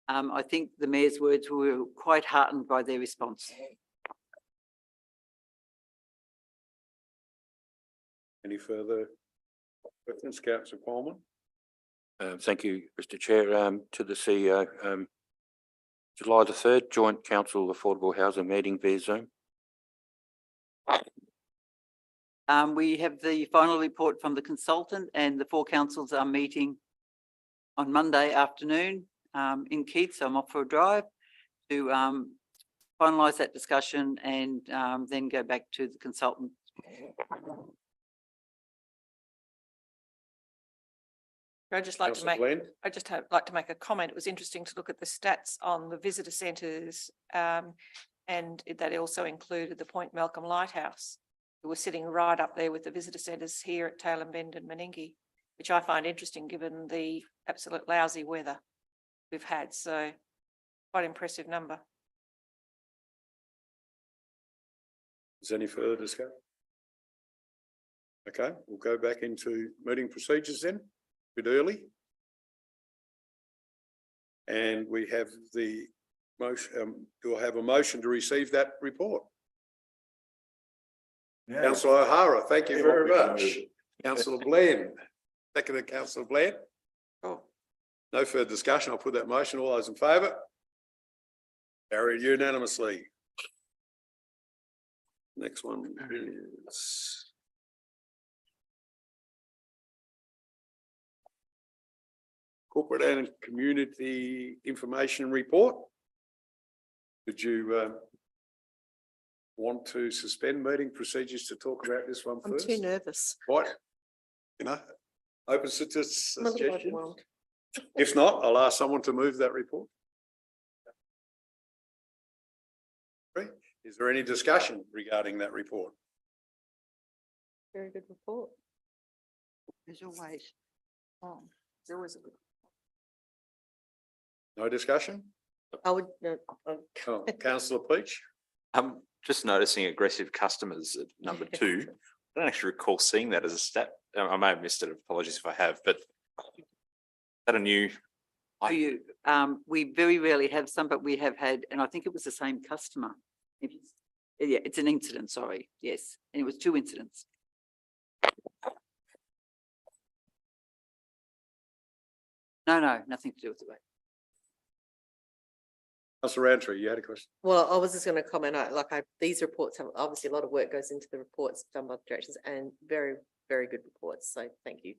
I think the mayor's words were quite heartened by their response. Any further questions, councillor Coleman? Thank you, Mr. Chair. To the CEO, July the 3rd, Joint Council Affordable Housing Meeting via Zoom. We have the final report from the consultant and the four councils are meeting on Monday afternoon in Keith. So I'm off for a drive to finalise that discussion and then go back to the consultant. I'd just like to Councillor make, Glenn? I just like to make a comment. It was interesting to look at the stats on the visitor centres, and that also included the Point Malcolm Lighthouse. It was sitting right up there with the visitor centres here at Tailem Bend and Meningie, which I find interesting given the absolute lousy weather we've had. So quite impressive number. Is there any further discussion? Okay, we'll go back into meeting procedures then, a bit early. And we have the motion, do I have a motion to receive that report? Councillor O'Hara, thank you very much. Councillor Bland, seconded councillor Bland. Oh, No further discussion. I'll put that motion. All those in favour? Carried unanimously. Next one is corporate and community information report. Did you want to suspend meeting procedures to talk about this one I'm first? too nervous. What? You know, open to I'm a little suggestions. overwhelmed. If not, I'll ask someone to move that report. Great. Is there any discussion regarding that report? Very good report. As always. there was a good. No discussion? I would, Oh, councillor Peach? I'm just noticing aggressive customers at number 2. I don't actually recall seeing that as a stat. I may have missed it. Apologies if I have, but is that a new? We very rarely have some, but we have had, and I think it was the same customer. Yeah, it's an incident, sorry, yes, and it was 2 incidents. No, nothing to do with the rate. Councillor Roundtree, you had a question? well, I was just going to comment, these reports have, obviously a lot of work goes into the reports done by the directors and very, very good reports. So thank you.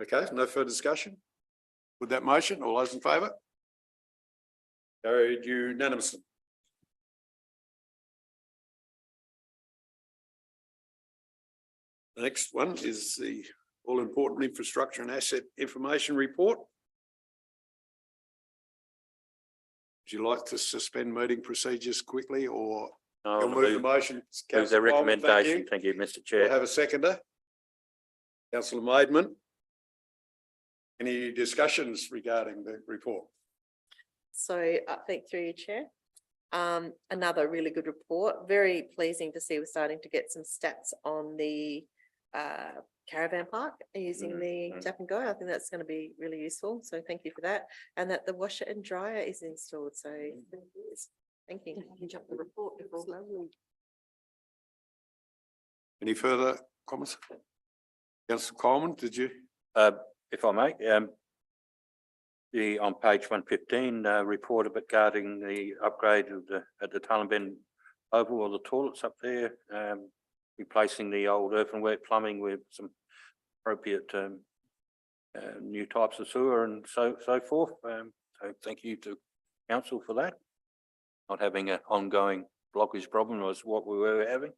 Okay, no further discussion? With that motion, all those in favour? Carried unanimously. The next one is the all important infrastructure and asset information report. Would you like to suspend meeting procedures quickly or No, you'll move the motion? Move the Councillor Coleman, thank recommendation. you. Thank you, Mr. We'll Chair. have a seconder. Councillor Maidman. Any discussions regarding the report? So I think through your chair, another really good report, very pleasing to see we're starting to get some stats on the caravan park using the tap and go. I think that's going to be really useful. So thank you for that. And that the washer and dryer is installed. So thank you. Jump the report before. Any further comments? Councillor Coleman, did you? If I may, on page 115, report regarding the upgrade of at the Tullabin Oval, or the toilets up there, replacing the old earthenware plumbing with some appropriate new types of sewer and so forth. So thank you to council for that. Not having an ongoing blockage problem was what we were having.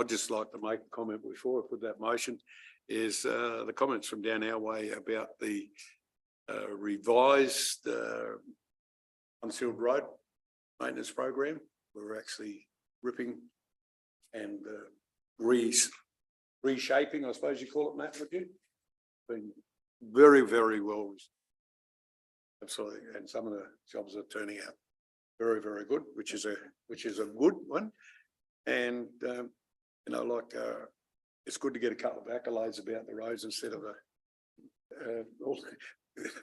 I'd just like to make a comment before I put that motion, is the comments from down our way about the revised unsealed road maintenance program. We're actually ripping and reshaping, I suppose you call it, Matt, would you? Been very, very well. Absolutely, and some of the jobs are turning out very, very good, which is a good one. And you know, like it's good to get a couple of accolades about the roads instead of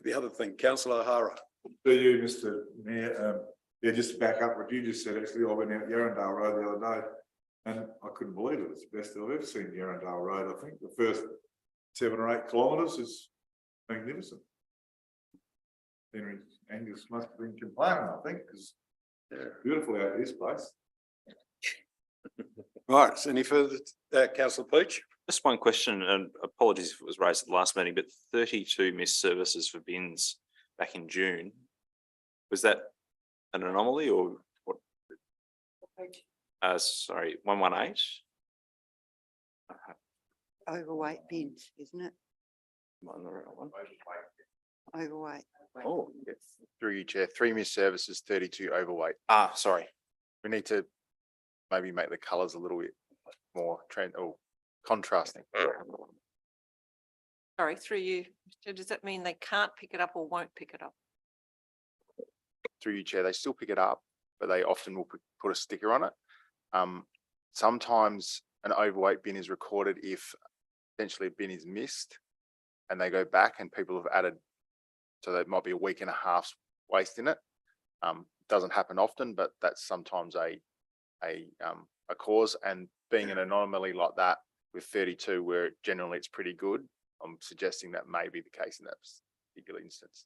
the other thing. Councillor O'Hara. To you, Mr. Mayor, yeah, just to back up what you just said, actually, I went out Yarrandale Road the other day and I couldn't believe it. It's the best I've ever seen Yarrandale Road. I think the first 7 or 8 kilometres is magnificent. Henry Angus must have been complaining, I think, because beautiful out this place. Right, so any further, councillor Peach? Just one question, and apologies if it was raised at the last meeting, but 32 missed services for bins back in June. Was that an anomaly or what? Sorry, 118? Overweight bins, isn't it? Am I on the right one? Overweight. Oh, yes. Through you, Chair, 3 missed services, 32 overweight. Ah, sorry. We need to maybe make the colours a little bit more contrasting. Sorry, through you, does that mean they can't pick it up or won't pick it up? Through you, Chair, they still pick it up, but they often will put a sticker on it. Sometimes an overweight bin is recorded if essentially a bin is missed and they go back and people have added, so there might be a week and a half's waste in it. Doesn't happen often, but that's sometimes a cause, and being an anomaly like that with 32 where generally it's pretty good, I'm suggesting that may be the case in that particular instance.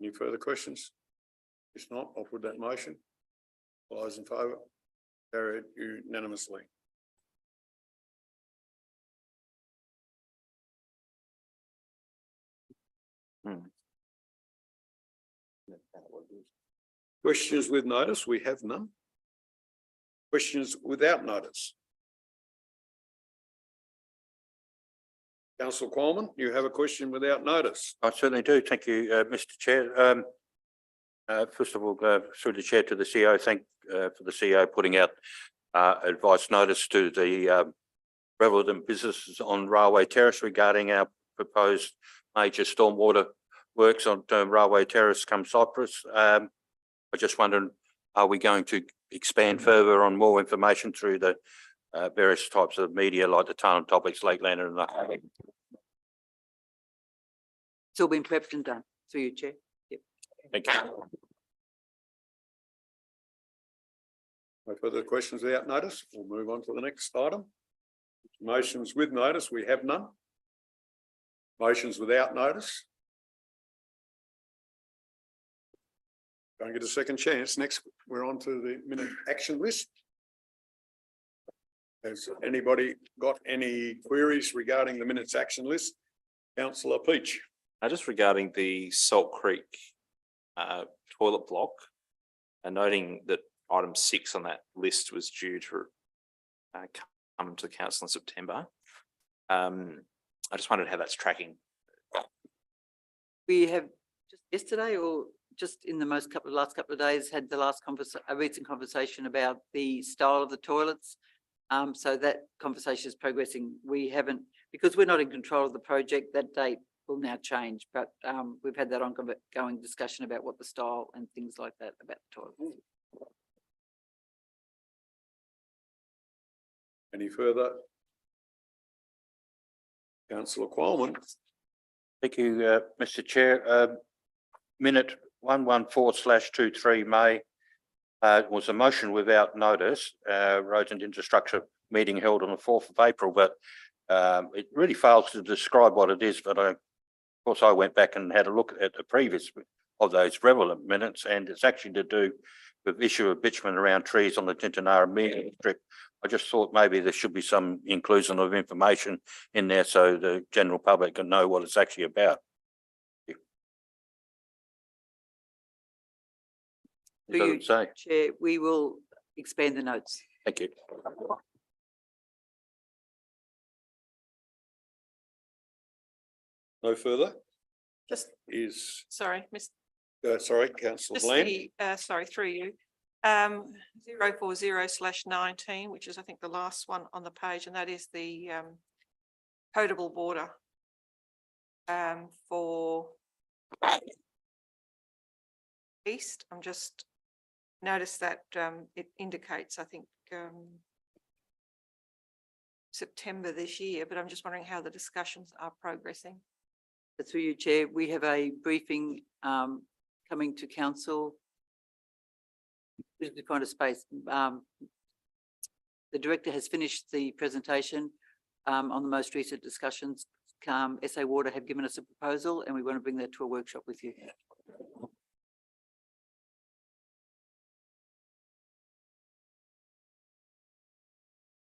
Any further questions? If not, I'll put that motion. All those in favour? Carried unanimously. Questions with notice? We have none. Questions without notice? Councillor Coleman, you have a question without notice. I certainly do. Thank you, Mr. Chair. First of all, through the chair to the CEO, thank for the CEO putting out advice notice to the relevant businesses on Railway Terrace regarding our proposed major stormwater works on Railway Terrace come Cypress. I just wondered, are we going to expand further on more information through the various types of media like the Tarn Topics, Lakeland and the It's all been prepped and done through you, Chair. Yep. Thank you. No further questions without notice. We'll move on to the next item. Motions with notice, we have none. Motions without notice. Don't get a second chance. Next, we're on to the minute action list. Has anybody got any queries regarding the minutes action list? Councillor Peach. Just regarding the Salt Creek toilet block, and noting that item 6 on that list was due to come to the council in September. I just wondered how that's tracking. We have just yesterday or just in the last couple of days had the a recent conversation about the style of the toilets. So that conversation is progressing. We haven't, because we're not in control of the project, that date will now change, but we've had that ongoing discussion about what the style and things like that about the toilets. Any further? Councillor Qualman. Thank you, Mr. Chair. Minute 114/23 May was a motion without notice, roads and infrastructure meeting held on the 4th of April, but it really fails to describe what it is. But of course, I went back and had a look at the previous of those relevant minutes, and it's actually to do with issue of bitumen around trees on the Tintinara meeting strip. I just thought maybe there should be some inclusion of information in there so the general public can know what it's actually about. Do Does you, it say? Chair, we will expand the notes. Thank you. No further? Just, Is, sorry, Miss, sorry, councillor just Bland. the, sorry, through you. 040/19, which is I think the last one on the page, and that is the potable water for East. I'm just noticed that it indicates, I think, September this year, but I'm just wondering how the discussions are progressing. Through you, Chair, we have a briefing coming to council. To find a space. The director has finished the presentation on the most recent discussions. SA Water have given us a proposal and we want to bring that to a workshop with you.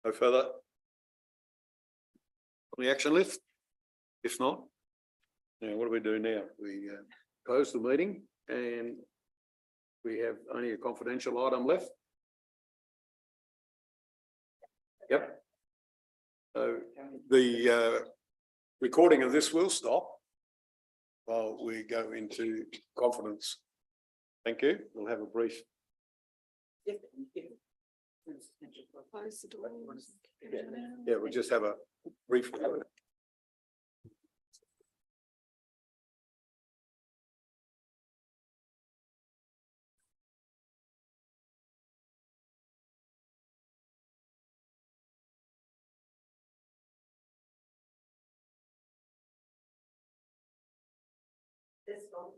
No further? On the action list? If not, now what do we do now? We close the meeting and we have only a confidential item left. Yep. So the recording of this will stop while we go into confidence. Thank you. We'll have a brief. Close the doors. Yeah, we'll just have a brief. This one.